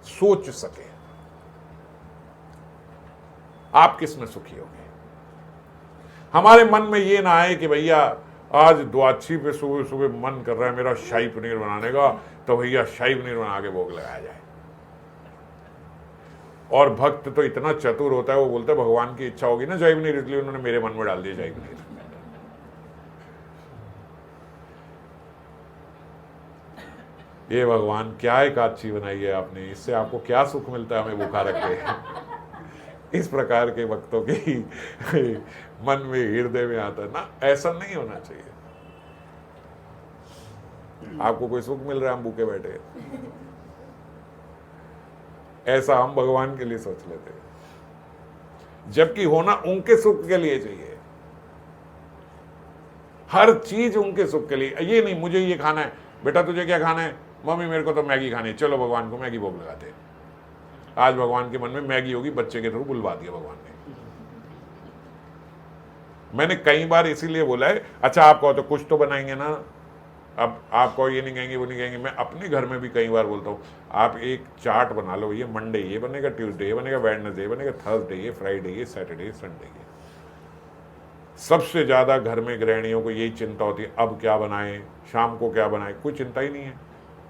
सोच सके। आप किसमें सुखी होंगे? हमारे मन में ये ना आए कि भैया आज द्वादशी पे सुबह सुबह मन कर रहा है मेरा शाही पनीर बनाने का, तो भैया शाही पनीर बना के भोग लगाया जाए। और भक्त तो इतना चतुर होता है, वो बोलता है भगवान की इच्छा होगी ना शाही पनीर, इसलिए उन्होंने मेरे मन में डाल दिया शाही पनीर। ये भगवान क्या एकादशी बनाई है आपने, इससे आपको क्या सुख मिलता है हमें भूखा रख के। इस प्रकार के भक्तों के मन में, हृदय में आता है ना, ऐसा नहीं होना चाहिए। आपको कोई सुख मिल रहा है, हम भूखे बैठे, ऐसा हम भगवान के लिए सोच लेते हैं, जबकि होना उनके सुख के लिए चाहिए। हर चीज उनके सुख के लिए। ये नहीं मुझे ये खाना है, बेटा तुझे क्या खाना है, मम्मी मेरे को तो मैगी खानी है, चलो भगवान को मैगी भोग लगाते हैं। आज भगवान के मन में मैगी होगी, बच्चे के थ्रू बुलवा दिया भगवान ने। मैंने कई बार इसीलिए बोला है, अच्छा आप कहो तो कुछ तो बनाएंगे ना, अब आप कहो ये नहीं कहेंगे वो नहीं कहेंगे। मैं अपने घर में भी कई बार बोलता हूँ, आप एक चार्ट बना लो, ये मंडे ये बनेगा, ट्यूसडे ये बनेगा, वेडनेसडे ये बनेगा, थर्सडे ये, फ्राइडे ये, सैटरडे ये, संडे ये। सबसे ज्यादा घर में गृहिणियों को यही चिंता होती है, अब क्या बनाएं, शाम को क्या बनाएं। कोई चिंता ही नहीं है,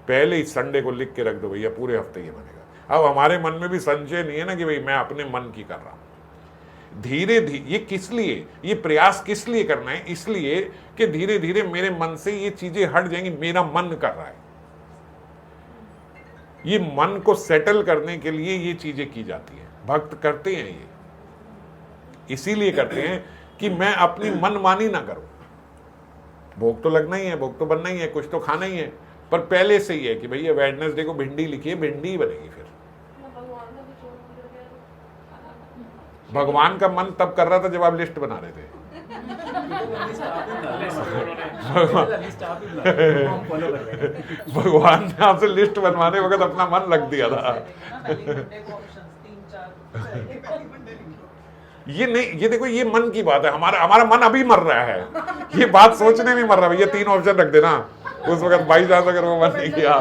पहले ही संडे को लिख के रख दो भैया पूरे हफ्ते ये बनेगा। अब हमारे मन में भी संशय नहीं है ना कि भाई मैं अपने मन की कर रहा हूं। धीरे धीरे, ये किस लिए, ये प्रयास किस लिए करना है? इसलिए कि धीरे धीरे मेरे मन से ये चीजें हट जाएंगी। मेरा मन कर रहा है, ये मन को सेटल करने के लिए ये चीजें की जाती है। भक्त करते हैं ये, इसीलिए करते हैं कि मैं अपनी मनमानी ना करूं। भोग तो लगना ही है, भोग तो बनना ही है, कुछ तो खाना ही है, पर पहले से ही है कि भैया वेडनेसडे को भिंडी लिखिए, भिंडी ही बनेगी। फिर भगवान का मन तब कर रहा था जब आप लिस्ट बना रहे थे। भगवान ने आपसे लिस्ट बनवाने वक्त अपना मन रख दिया था। ये नहीं, ये देखो, ये मन की बात है। हमारा मन अभी मर रहा है, ये बात सोचने में मर रहा है। ये 3 ऑप्शन रख देना, उस वक्त बाई चांस अगर वो मन नहीं किया।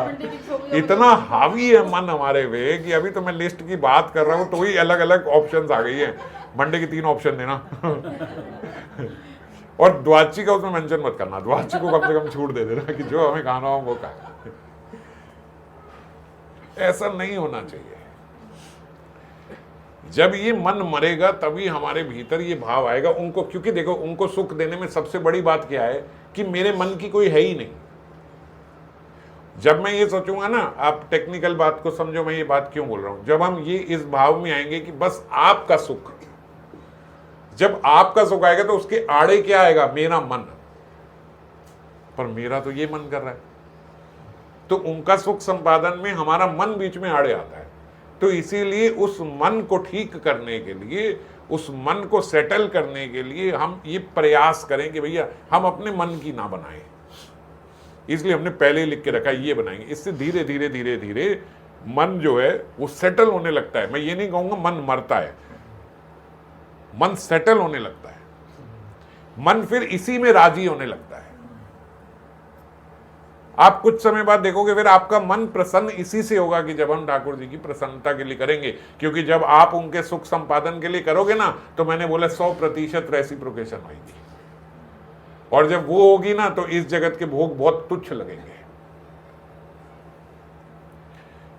इतना हावी है मन हमारे पे कि अभी तो मैं लिस्ट की बात कर रहा हूँ तो ही अलग अलग ऑप्शंस आ गई है। मंडे की 3 ऑप्शन देना। और द्वादशी का उसमें मेंशन मत करना, द्वादशी को कम से कम छूट दे देना कि जो हमें खाना हो वो खाए। ऐसा नहीं होना चाहिए। जब ये मन मरेगा तभी हमारे भीतर ये भाव आएगा उनको, क्योंकि देखो उनको सुख देने में सबसे बड़ी बात क्या है कि मेरे मन की कोई है ही नहीं। जब मैं ये सोचूंगा ना, आप टेक्निकल बात को समझो, मैं ये बात क्यों बोल रहा हूं, जब हम ये इस भाव में आएंगे कि बस आपका सुख, जब आपका सुख आएगा तो उसके आड़े क्या आएगा, मेरा मन, पर मेरा तो ये मन कर रहा है, तो उनका सुख संपादन में हमारा मन बीच में आड़े आता है। तो इसीलिए उस मन को ठीक करने के लिए, उस मन को सेटल करने के लिए हम ये प्रयास करें कि भैया हम अपने मन की ना बनाएं। इसलिए हमने पहले ही लिख के रखा ये बनाएंगे। इससे धीरे धीरे धीरे धीरे मन जो है वो सेटल होने लगता है। मैं ये नहीं कहूंगा मन मरता है, मन सेटल होने लगता है, मन फिर इसी में राजी होने लगता है। आप कुछ समय बाद देखोगे फिर आपका मन प्रसन्न इसी से होगा कि जब हम ठाकुर जी की प्रसन्नता के लिए करेंगे, क्योंकि जब आप उनके सुख संपादन के लिए करोगे ना, तो मैंने बोला 100% रेसिप्रोकेशन होगी, और जब वो होगी ना तो इस जगत के भोग बहुत तुच्छ लगेंगे।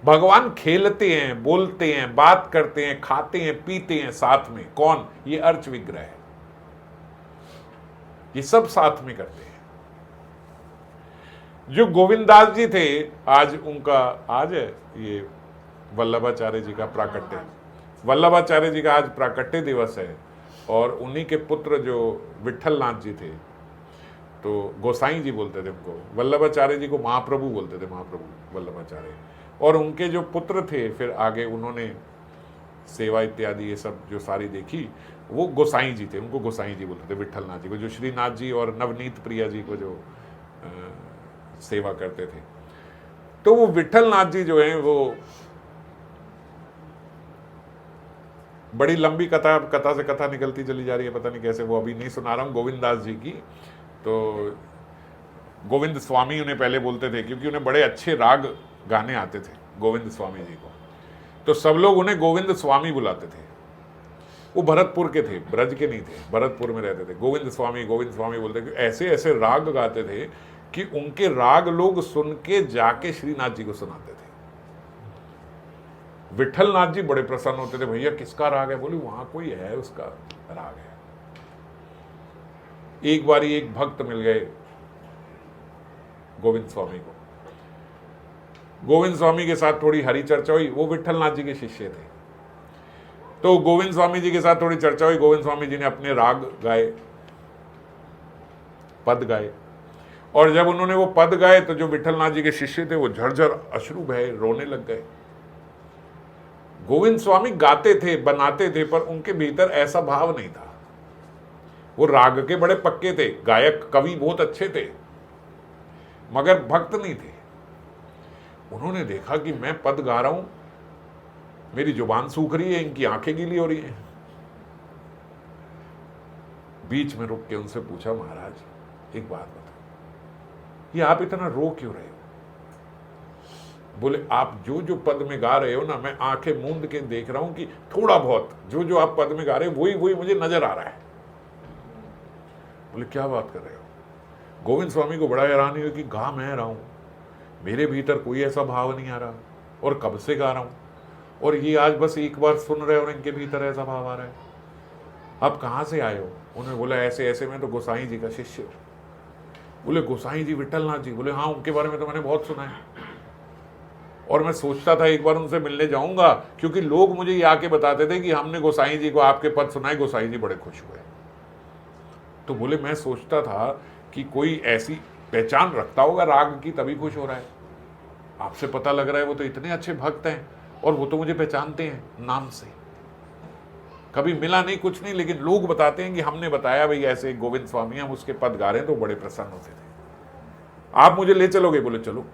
भगवान खेलते हैं, बोलते हैं, बात करते हैं, खाते हैं, पीते हैं साथ में। कौन? ये अर्च विग्रह है, ये सब साथ में करते हैं। जो गोविंदास जी थे, आज उनका, आज है ये वल्लभाचार्य जी का प्राकट्य, वल्लभाचार्य जी का आज प्राकट्य दिवस है, और उन्हीं के पुत्र जो विठल नाथ जी थे, तो गोसाई जी बोलते थे उनको, वल्लभाचार्य जी को महाप्रभु बोलते थे, महाप्रभु वल्लभाचार्य। और उनके जो पुत्र थे फिर आगे उन्होंने सेवा इत्यादि ये सब जो सारी देखी, वो गोसाई जी थे, उनको गोसाई जी बोलते थे, विठल नाथ जी को, जो श्रीनाथ जी और नवनीत प्रिया जी को जो सेवा करते थे। तो वो विठल नाथ जी जो हैं वो बड़ी लंबी कथा से कथा निकलती चली जा रही है, पता नहीं कैसे, वो अभी नहीं सुना रहा हूँ गोविंदास जी की। तो गोविंद स्वामी उन्हें पहले बोलते थे, क्योंकि उन्हें बड़े अच्छे राग गाने आते थे गोविंद स्वामी जी को, तो सब लोग उन्हें गोविंद स्वामी बुलाते थे। वो भरतपुर के थे, ब्रज के नहीं थे, भरतपुर में रहते थे। गोविंद स्वामी बोलते थे। ऐसे ऐसे राग गाते थे कि उनके राग लोग सुन के जाके श्रीनाथ जी को सुनाते थे। विठल नाथ जी बड़े प्रसन्न होते थे, भैया किसका राग है? बोले वहां कोई है, उसका राग है। एक बारी एक भक्त मिल गए गोविंद स्वामी को, गोविंद स्वामी के साथ थोड़ी हरी चर्चा हुई, वो विठल नाथ जी के शिष्य थे। तो गोविंद स्वामी जी के साथ थोड़ी चर्चा हुई, गोविंद स्वामी जी ने अपने राग गाए, पद गाए, और जब उन्होंने वो पद गाए तो जो विठल नाथ जी के शिष्य थे वो झरझर अश्रु बहे, रोने लग गए। गोविंद स्वामी गाते थे, बनाते थे, पर उनके भीतर ऐसा भाव नहीं था। वो राग के बड़े पक्के थे, गायक कवि बहुत अच्छे थे, मगर भक्त नहीं थे। उन्होंने देखा कि मैं पद गा रहा हूं, मेरी जुबान सूख रही है, इनकी आंखें गीली हो रही हैं। बीच में रुक के उनसे पूछा, महाराज एक बात बताओ, ये आप इतना रो क्यों रहे हो? बोले आप जो जो पद में गा रहे हो ना, मैं आंखें मूंद के देख रहा हूं कि थोड़ा बहुत जो जो आप पद में गा रहे हो वही मुझे नजर आ रहा है। बोले क्या बात कर रहे हो? गोविंद स्वामी को बड़ा हैरानी हुई कि गा मैं रहा हूं, मेरे भीतर कोई ऐसा भाव नहीं आ रहा, और कब से गा रहा हूं, और ये आज बस एक बार सुन रहे हो और इनके भीतर ऐसा भाव आ रहा है। आप कहाँ से आए हो? उन्होंने बोला ऐसे ऐसे, मैं तो गोसाई जी का शिष्य हूँ। बोले गोसाई जी विठल नाथ जी? बोले हाँ, उनके बारे में तो मैंने बहुत सुना है, और मैं सोचता था एक बार उनसे मिलने जाऊंगा, क्योंकि लोग मुझे ये आके बताते थे कि हमने गोसाई जी को आपके पद सुनाए, गोसाई जी बड़े खुश हुए। तो बोले मैं सोचता था कि कोई ऐसी पहचान रखता होगा राग की, तभी खुश हो रहा है। आपसे पता लग रहा है वो तो इतने अच्छे भक्त हैं, और वो तो मुझे पहचानते हैं नाम से, कभी मिला नहीं, कुछ नहीं, लेकिन लोग बताते हैं कि हमने बताया भाई ऐसे गोविंद स्वामी, हम उसके पद गा रहे हैं, तो बड़े प्रसन्न होते थे। आप मुझे ले चलोगे? बोले चलो।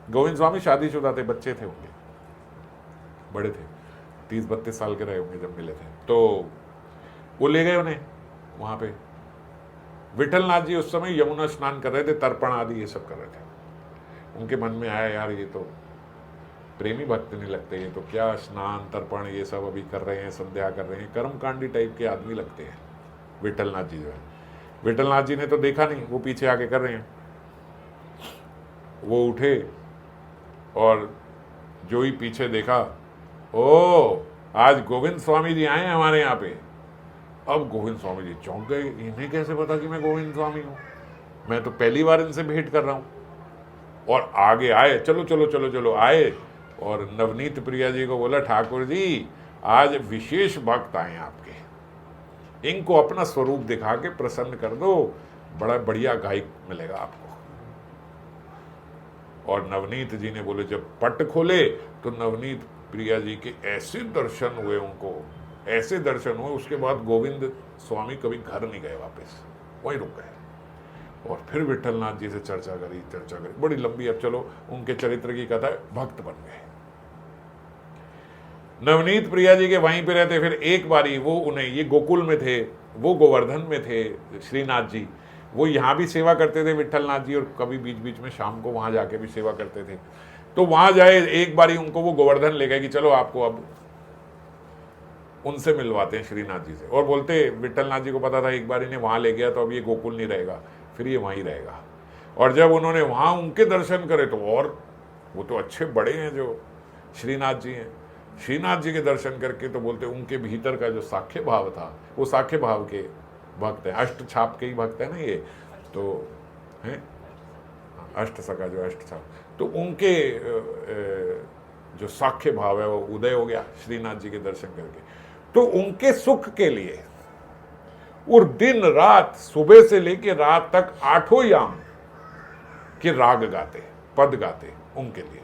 गोविंद स्वामी शादीशुदा थे, बच्चे थे होंगे, बड़े थे, 30-32 साल के रहे होंगे जब मिले थे। तो वो ले गए उन्हें वहां पे। विठल नाथ जी उस समय यमुना स्नान कर रहे थे, तर्पण आदि ये सब कर रहे थे। उनके मन में आया, यार ये तो प्रेमी भक्त नहीं लगते, ये तो क्या स्नान तर्पण ये सब अभी कर रहे हैं, संध्या कर रहे हैं, कर्मकांडी टाइप के आदमी लगते हैं विठल नाथ जी जो है। विठल नाथ जी ने तो देखा नहीं, वो पीछे आके कर रहे हैं। वो उठे और जो ही पीछे देखा, ओ आज गोविंद स्वामी जी आए हैं हमारे यहाँ पे। अब गोविंद स्वामी जी चौंक गए, इन्हें कैसे पता कि मैं गोविंद स्वामी हूँ, मैं तो पहली बार इनसे भेंट कर रहा हूँ। और आगे आए, चलो चलो चलो चलो आए, और नवनीत प्रिया जी को बोला, ठाकुर जी आज विशेष भक्त आए हैं आपके, इनको अपना स्वरूप दिखा के प्रसन्न कर दो, बड़ा बढ़िया गायक मिलेगा आपको। और नवनीत जी ने बोले, जब पट खोले तो नवनीत प्रिया जी के ऐसे दर्शन हुए, उनको ऐसे दर्शन हुए, उसके बाद गोविंद स्वामी कभी घर नहीं गए वापस, वहीं रुक गए। और फिर विठलनाथ जी से चर्चा करी, बड़ी लंबी, अब चलो उनके चरित्र की कथा है, भक्त बन गए। नवनीत प्रिया जी के वहीं पे रहते। फिर एक बारी वो उन्हें, ये गोकुल में थे, वो गोवर्धन में थे श्रीनाथ जी, वो यहाँ भी सेवा करते थे विठलनाथ जी, और कभी बीच बीच में शाम को वहाँ जाके भी सेवा करते थे। तो वहाँ जाए, एक बारी उनको वो गोवर्धन ले गए कि चलो आपको अब उनसे मिलवाते हैं श्रीनाथ जी से। और बोलते, विठलनाथ जी को पता था एक बार इन्हें वहाँ ले गया तो अब ये गोकुल नहीं रहेगा, फिर ये वहीं रहेगा। और जब उन्होंने वहाँ उनके दर्शन करे तो, और वो तो अच्छे बड़े हैं जो श्रीनाथ जी हैं, श्रीनाथ जी के दर्शन करके तो बोलते उनके भीतर का जो साख्य भाव था, वो साख्य भाव के भक्त हैं, अष्ट छाप के ही भक्त है ना ये, तो हैं अष्ट सका जो अष्ट छाप, तो उनके जो साख्य भाव है वो उदय हो गया श्रीनाथ जी के दर्शन करके। तो उनके सुख के लिए और दिन रात, सुबह से लेकर रात तक 8 याम के राग गाते, पद गाते उनके लिए।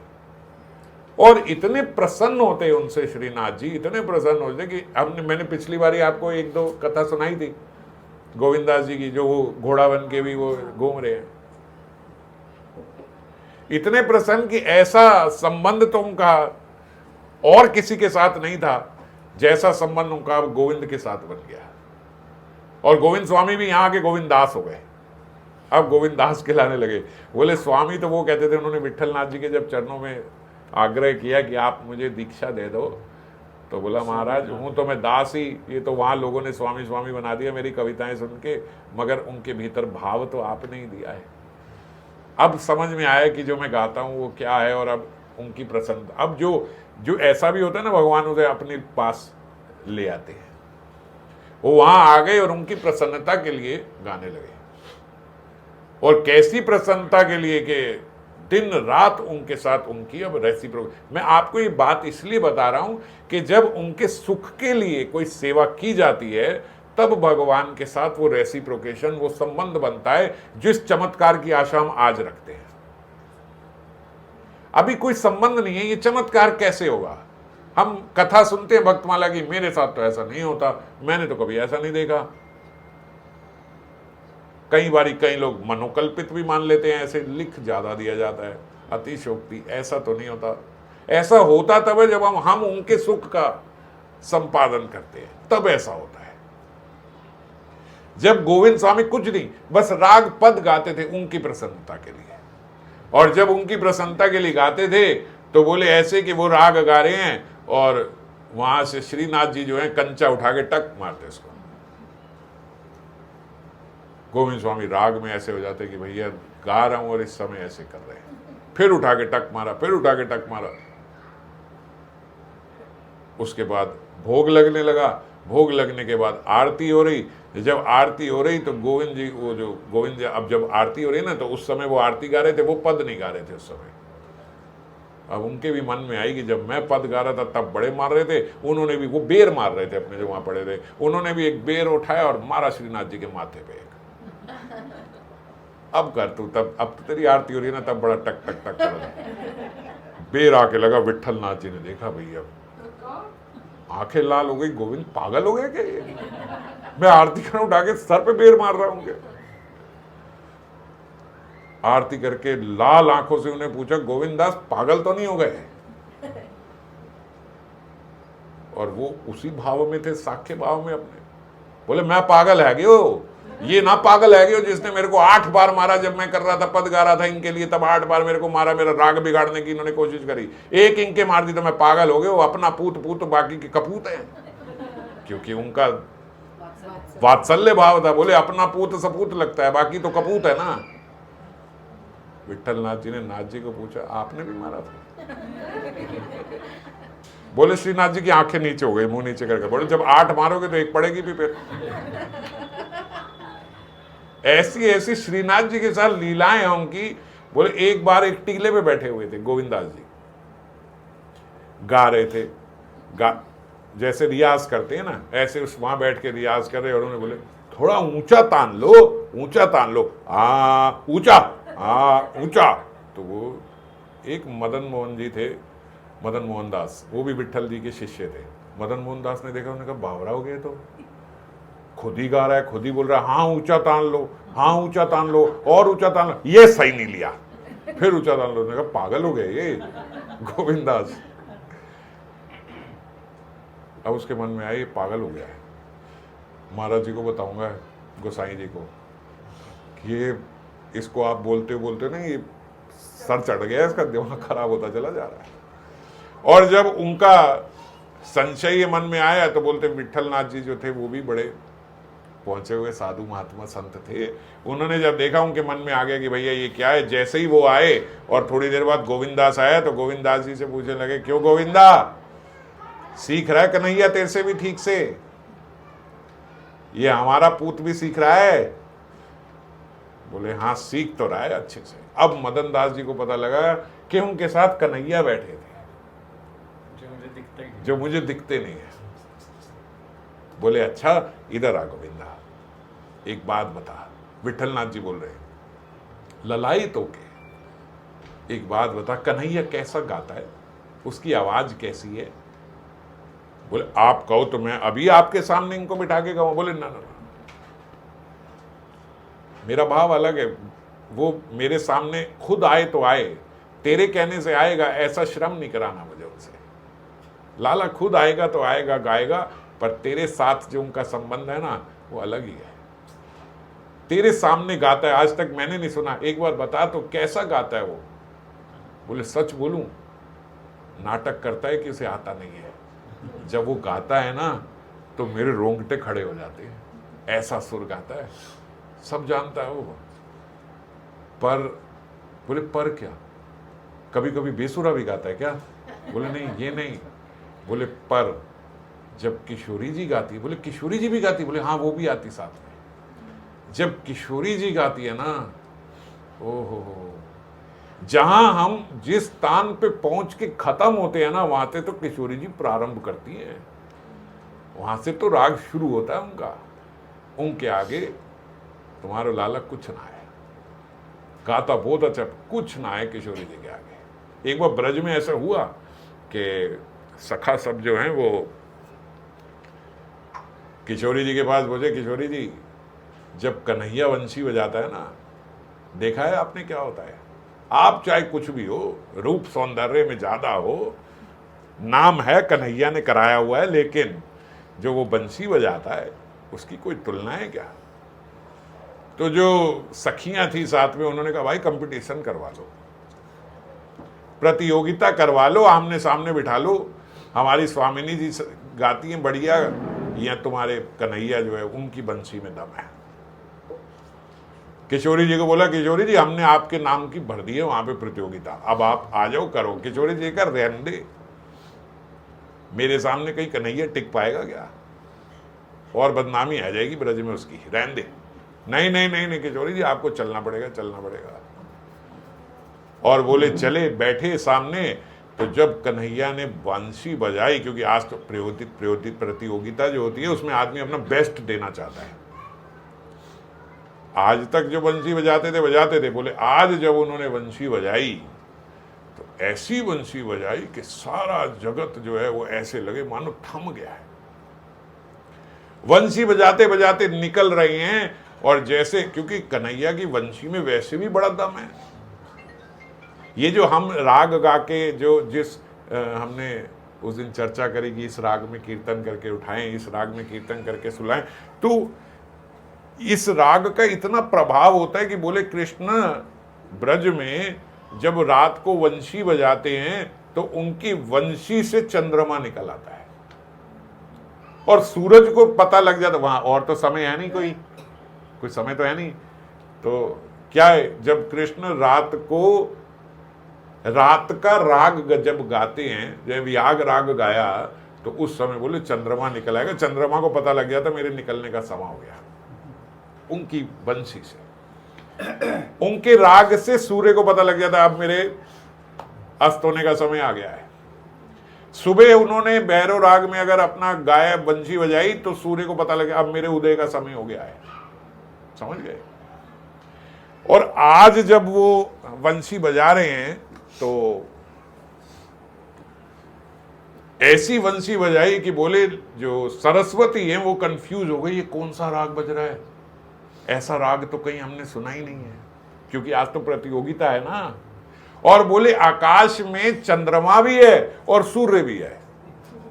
और इतने प्रसन्न होते उनसे श्रीनाथ जी, इतने प्रसन्न होते कि मैंने पिछली बारी आपको 1-2 कथा सुनाई थी गोविंदास जी की, जो वो घोड़ा बन के भी वो घूम रहे हैं। इतने प्रसन्न कि ऐसा संबंध तो उनका और किसी के साथ नहीं था जैसा संबंध उनका गोविंद के साथ बन गया। और गोविंद स्वामी भी यहाँ के गोविंद दास हो गए, अब गोविंद दास कहलाने लगे। बोले स्वामी तो वो कहते थे, उन्होंने विठलनाथ जी के जब चरणों में आग्रह किया कि आप मुझे दीक्षा दे दो, तो बोला महाराज हूँ तो मैं दास ही, ये तो वहाँ लोगों ने स्वामी स्वामी बना दिया मेरी कविताएं सुन के, मगर उनके भीतर भाव तो आपने ही दिया है। अब समझ में आया कि जो मैं गाता हूँ वो क्या है, और अब उनकी प्रसन्नता, अब जो ऐसा भी होता है ना, भगवान उसे अपने पास ले आते हैं, वो वहां आ गए और उनकी प्रसन्नता के लिए गाने लगे। और कैसी प्रसन्नता के लिए कि दिन रात उनके साथ उनकी अब रेसिप्रोक। मैं आपको ये बात इसलिए बता रहा हूं कि जब उनके सुख के लिए कोई सेवा की जाती है, तब भगवान के साथ वो रेसिप्रोकेशन, वो संबंध बनता है जिस चमत्कार की आशा हम आज रखते हैं। अभी कोई संबंध नहीं है, ये चमत्कार कैसे होगा? हम कथा सुनते हैं भक्तमाला की, मेरे साथ तो ऐसा नहीं होता, मैंने तो कभी ऐसा नहीं देखा। कई बारी कई लोग मनोकल्पित भी मान लेते हैं, ऐसे लिख ज्यादा दिया जाता है, अतिशोक्ति, ऐसा तो नहीं होता। ऐसा होता तब है जब हम उनके सुख का संपादन करते हैं, तब ऐसा होता है। जब गोविंद स्वामी कुछ नहीं, बस राग पद गाते थे उनकी प्रसन्नता के लिए, और जब उनकी प्रसन्नता के लिए गाते थे तो बोले ऐसे कि वो राग गा रहे हैं और वहां से श्रीनाथ जी जो है कंचा उठा के टक मारते इसको। गोविंद स्वामी राग में ऐसे हो जाते कि भैया गा रहा हूं और इस समय ऐसे कर रहे हैं, फिर उठा के टक मारा, फिर उठा के टक मारा। उसके बाद भोग लगने लगा, भोग लगने के बाद आरती हो रही। जब आरती हो रही तो गोविंद जी, वो जो गोविंद जी, अब जब आरती हो रही ना, तो उस समय वो आरती गा रहे थे, वो पद नहीं गा रहे थे उस समय। अब उनके भी मन में आई कि जब मैं पद गा रहा था तब बड़े मार रहे थे, उन्होंने भी, वो बेर मार रहे थे अपने जो वहां पड़े थे, उन्होंने भी एक बेर उठाया और मारा श्रीनाथ जी के माथे पे एक। अब कर तू, तब अब तो तेरी आरती हो रही है ना, तब बड़ा टक टक टक कर रहा। बेर आके लगा, विठलनाथ जी ने देखा भैया, आंखें लाल हो गई, गोविंद पागल हो गया क्या ये? मैं आरती कर उठा के सर पे बेर मार रहा हूं। आरती करके लाल आंखों से उन्हें पूछा, गोविंद दास पागल तो नहीं हो गए? और वो उसी भाव में थे, साख्य भाव में अपने। बोले मैं पागल है गयो, ये ना पागल है गयो जिसने मेरे को 8 बार मारा जब मैं कर रहा था, पद गा रहा था इनके लिए, तब 8 बार मेरे को मारा, मेरा राग बिगाड़ने की इन्होंने कोशिश करी, एक इनके मार दी तो मैं पागल हो गया। वो अपना पूत बाकी के कपूत है, क्योंकि उनका वात्सल्य भाव था। बोले अपना पूत सपूत लगता है, बाकी तो कपूत है ना। विठलनाथ जी ने नाथ जी को पूछा, आपने भी मारा था? बोले श्रीनाथ जी की आंखें नीचे हो गई, मुंह नीचे करके बोले जब 8 मारोगे तो 1 पड़ेगी भी फिर। ऐसी ऐसी श्रीनाथ जी के साथ लीलाएं हैं उनकी। बोले एक बार एक टीले पे बैठे हुए थे गोविंदास जी, गा रहे थे, जैसे रियाज करते हैं ना, ऐसे उस वहां बैठ के रियाज कर रहे, और उन्होंने बोले थोड़ा ऊंचा तान लो, ऊंचा तान लो, ऊंचा, ऊंचा। तो वो एक मदन मोहन जी थे, मदन मोहन दास, वो भी विट्ठल जी के शिष्य थे। मदन मोहन दास ने देखा, उन्होंने कहा बावरा हो गया, तो खुद ही गा रहा है, खुद ही बोल रहा है हाँ ऊंचा तान लो, हाँ ऊंचा तान लो, और ऊंचा तान लो, ये सही नहीं लिया, फिर ऊंचा तान लो। उन्होंने कहा पागल हो गए ये गोविंदास। अब उसके मन में आया ये पागल हो गया है, महाराज जी को बताऊंगा, गोसाई जी को, कि ये इसको आप बोलते बोलते ना ये सर चढ़ गया, इसका दिमाग खराब होता चला जा रहा है। और जब उनका संशय ये मन में आया तो बोलते विट्ठल नाथ जी जो थे वो भी बड़े पहुंचे हुए साधु महात्मा संत थे। उन्होंने जब देखा उनके मन में आ गया कि भैया ये क्या है, जैसे ही वो आए और थोड़ी देर बाद गोविंदास आया तो गोविंदास जी से पूछने लगे, क्यों गोविंदा, सीख रहा है कन्हैया तेरे से भी ठीक से? ये हमारा पूत भी सीख रहा है? बोले हाँ सीख तो रहा है अच्छे से। अब मदन दास जी को पता लगा कि उनके साथ कन्हैया बैठे थे जो मुझे दिखते नहीं है। बोले अच्छा इधर आ गोविंदा, एक बात बता। विट्ठल नाथ जी बोल रहे, ललाई तो के एक बात बता, कन्हैया कैसा गाता है, उसकी आवाज कैसी है? बोले आप कहो तो मैं अभी आपके सामने इनको बिठा के गाऊं। बोले ना ना, मेरा भाव अलग है, वो मेरे सामने खुद आए तो आए, तेरे कहने से आएगा ऐसा श्रम नहीं कराना मुझे उनसे। लाला खुद आएगा तो आएगा, गाएगा, पर तेरे साथ जो उनका संबंध है ना वो अलग ही है। तेरे सामने गाता है, आज तक मैंने नहीं सुना, एक बार बता तो कैसा गाता है वो? बोले सच बोलूं, नाटक करता है कि उसे आता नहीं है। जब वो गाता है ना तो मेरे रोंगटे खड़े हो जाते हैं, ऐसा सुर गाता है, सब जानता है वो। पर बोले पर क्या, कभी कभी बेसुरा भी गाता है क्या? बोले नहीं ये नहीं। बोले पर जब किशोरी जी गाती, बोले किशोरी जी भी गाती? बोले हाँ वो भी आती साथ में। जब किशोरी जी गाती है ना, ओहो, जहां हम जिस स्थान पे पहुंच के खत्म होते हैं ना, वहां से तो किशोरी जी प्रारंभ करती हैं, वहां से तो राग शुरू होता है उनका। उनके आगे तुम्हारा लाला कुछ ना है, गाता बहुत अच्छा, कुछ ना है किशोरी जी के आगे। एक बार ब्रज में ऐसा हुआ कि सखा सब जो हैं वो किशोरी जी के पास बोले, किशोरी जी जब कन्हैया वंशी बजाता है ना, देखा है आपने क्या होता है? आप चाहे कुछ भी हो, रूप सौंदर्य में ज्यादा हो, नाम है कन्हैया ने कराया हुआ है, लेकिन जो वो बंसी बजाता है उसकी कोई तुलना है क्या? तो जो सखियां थी साथ में, उन्होंने कहा भाई कंपटीशन करवा लो, प्रतियोगिता करवा लो, आमने सामने बिठा लो, हमारी स्वामिनी जी गाती हैं बढ़िया, या तुम्हारे कन्हैया जो है उनकी बंसी में दम है। किशोरी जी को बोला, किशोरी जी हमने आपके नाम की भर दी है वहां पे प्रतियोगिता, अब आप आ जाओ करो। किशोरी जी का रहने दे, मेरे सामने कहीं कन्हैया टिक पाएगा क्या? और बदनामी आ जाएगी ब्रज में उसकी, रहने दे। नहीं नहीं नहीं नहीं किशोरी जी आपको चलना पड़ेगा, चलना पड़ेगा। और बोले चले, बैठे सामने। तो जब कन्हैया ने बंसी बजाई, क्योंकि आज तो प्रतियोगिता जो होती है उसमें आदमी अपना बेस्ट देना चाहता है, आज तक जो बंसी बजाते थे, बोले आज जब उन्होंने बंसी बजाई तो ऐसी बंसी बजाई कि सारा जगत जो है वो ऐसे लगे मानो थम गया है। बंसी बजाते बजाते निकल रही हैं, और जैसे, क्योंकि कन्हैया की बंसी में वैसे भी बड़ा दम है। ये जो हम राग गा के जो जिस हमने उस दिन चर्चा करी कि इस राग में कीर्तन करके उठाएं, इस राग में कीर्तन करके सुलाएं, तो इस राग का इतना प्रभाव होता है कि बोले कृष्ण ब्रज में जब रात को वंशी बजाते हैं तो उनकी वंशी से चंद्रमा निकल आता है, और सूरज को पता लग जाता, वहां और तो समय है नहीं, कोई समय तो है नहीं, तो क्या है, जब कृष्ण रात को रात का राग जब गाते हैं, जब याग राग गाया तो उस समय बोले चंद्रमा निकल आएगा। चंद्रमा को पता लग गया था मेरे निकलने का समय हो गया, उनकी बंसी से, उनके राग से सूर्य को पता लग गया था अब मेरे अस्त होने का समय आ गया है। सुबह उन्होंने भैरव राग में अगर अपना गाया बंसी बजाई तो सूर्य को पता लगा अब मेरे उदय का समय हो गया है, समझ गए। और आज जब वो बंसी बजा रहे हैं तो ऐसी बंसी बजाई कि बोले जो सरस्वती है वो कंफ्यूज हो गई, ये कौन सा राग बज रहा है, ऐसा राग तो कहीं हमने सुना ही नहीं है, क्योंकि आज तो प्रतियोगिता है ना। और बोले आकाश में चंद्रमा भी है और सूर्य भी है,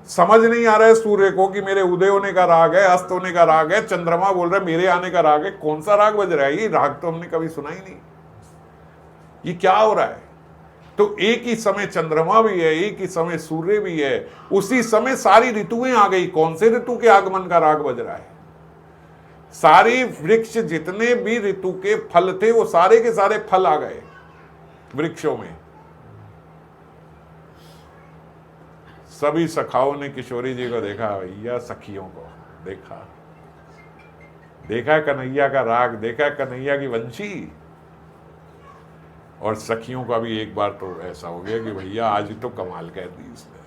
समझ नहीं आ रहा है सूर्य को कि मेरे उदय होने का राग है, अस्त होने का राग है, चंद्रमा बोल रहा है मेरे आने का राग है, कौन सा राग बज रहा है, ये राग तो हमने कभी सुना ही नहीं, ये क्या हो रहा है। तो एक ही समय चंद्रमा भी है, एक ही समय सूर्य भी है, उसी समय सारी ऋतुएं आ गई। कौन से ऋतु के आगमन का राग बज रहा है, सारी वृक्ष जितने भी ऋतु के फल थे वो सारे के सारे फल आ गए वृक्षों में। सभी सखाओं ने किशोरी जी को देखा, भैया सखियों को देखा, देखा कन्हैया का राग, देखा कन्हैया की वंशी, और सखियों का भी एक बार तो ऐसा हो गया कि भैया आज तो कमाल कर दी इसने,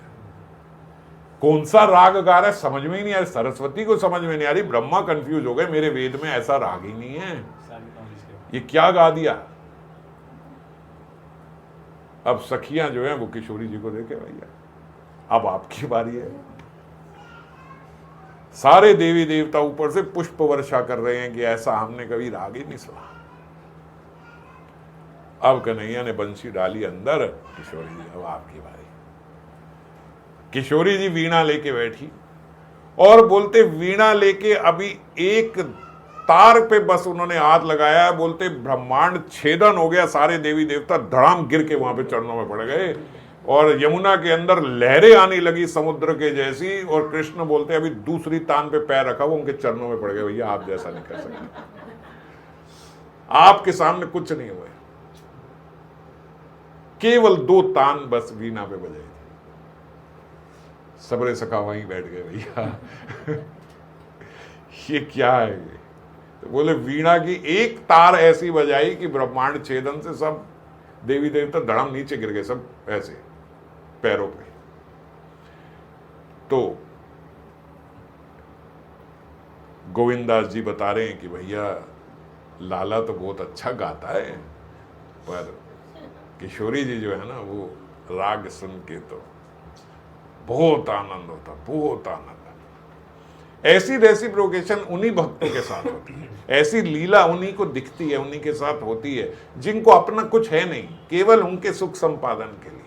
कौन सा राग गा रहा है समझ में ही नहीं आ रही, सरस्वती को समझ में नहीं आ रही, ब्रह्मा कंफ्यूज हो गए, मेरे वेद में ऐसा राग ही नहीं है, ये क्या गा दिया। अब सखियां जो है वो किशोरी जी को देखे, भैया अब आपकी बारी है। सारे देवी देवता ऊपर से पुष्प वर्षा कर रहे हैं कि ऐसा हमने कभी राग ही नहीं सुना। अब कन्हैया ने बंसी डाली अंदर, किशोरी जी अब आपकी बारी। किशोरी जी वीणा लेके बैठी और बोलते वीणा लेके अभी एक तार पे बस उन्होंने हाथ लगाया, बोलते ब्रह्मांड छेदन हो गया, सारे देवी देवता धड़ाम गिर के वहां पे चरणों में पड़ गए और यमुना के अंदर लहरें आने लगी समुद्र के जैसी। और कृष्ण बोलते अभी दूसरी तान पे पैर रखा, वो उनके चरणों में पड़ गए, भैया आप जैसा नहीं कर सकते, आपके सामने कुछ नहीं हुआ। केवल 2 तान बस वीणा पे बजाई थी, सबरे सखा वहीं बैठ गए, भैया ये क्या है ये। तो बोले वीणा की एक तार ऐसी बजाई कि ब्रह्मांड छेदन से सब देवी देवता धड़ाम नीचे गिर गए, सब ऐसे पैरों पे। तो गोविंदास जी बता रहे हैं कि भैया लाला तो बहुत अच्छा गाता है, पर किशोरी जी जो है ना वो राग सुन के तो बहुत आनंद होता, बहुत आनंद। ऐसी रेसिप्रोकेशन उन्हीं भक्तों के साथ होती है, ऐसी लीला उन्हीं को दिखती है, उन्हीं के साथ होती है जिनको अपना कुछ है नहीं, केवल उनके सुख संपादन के लिए।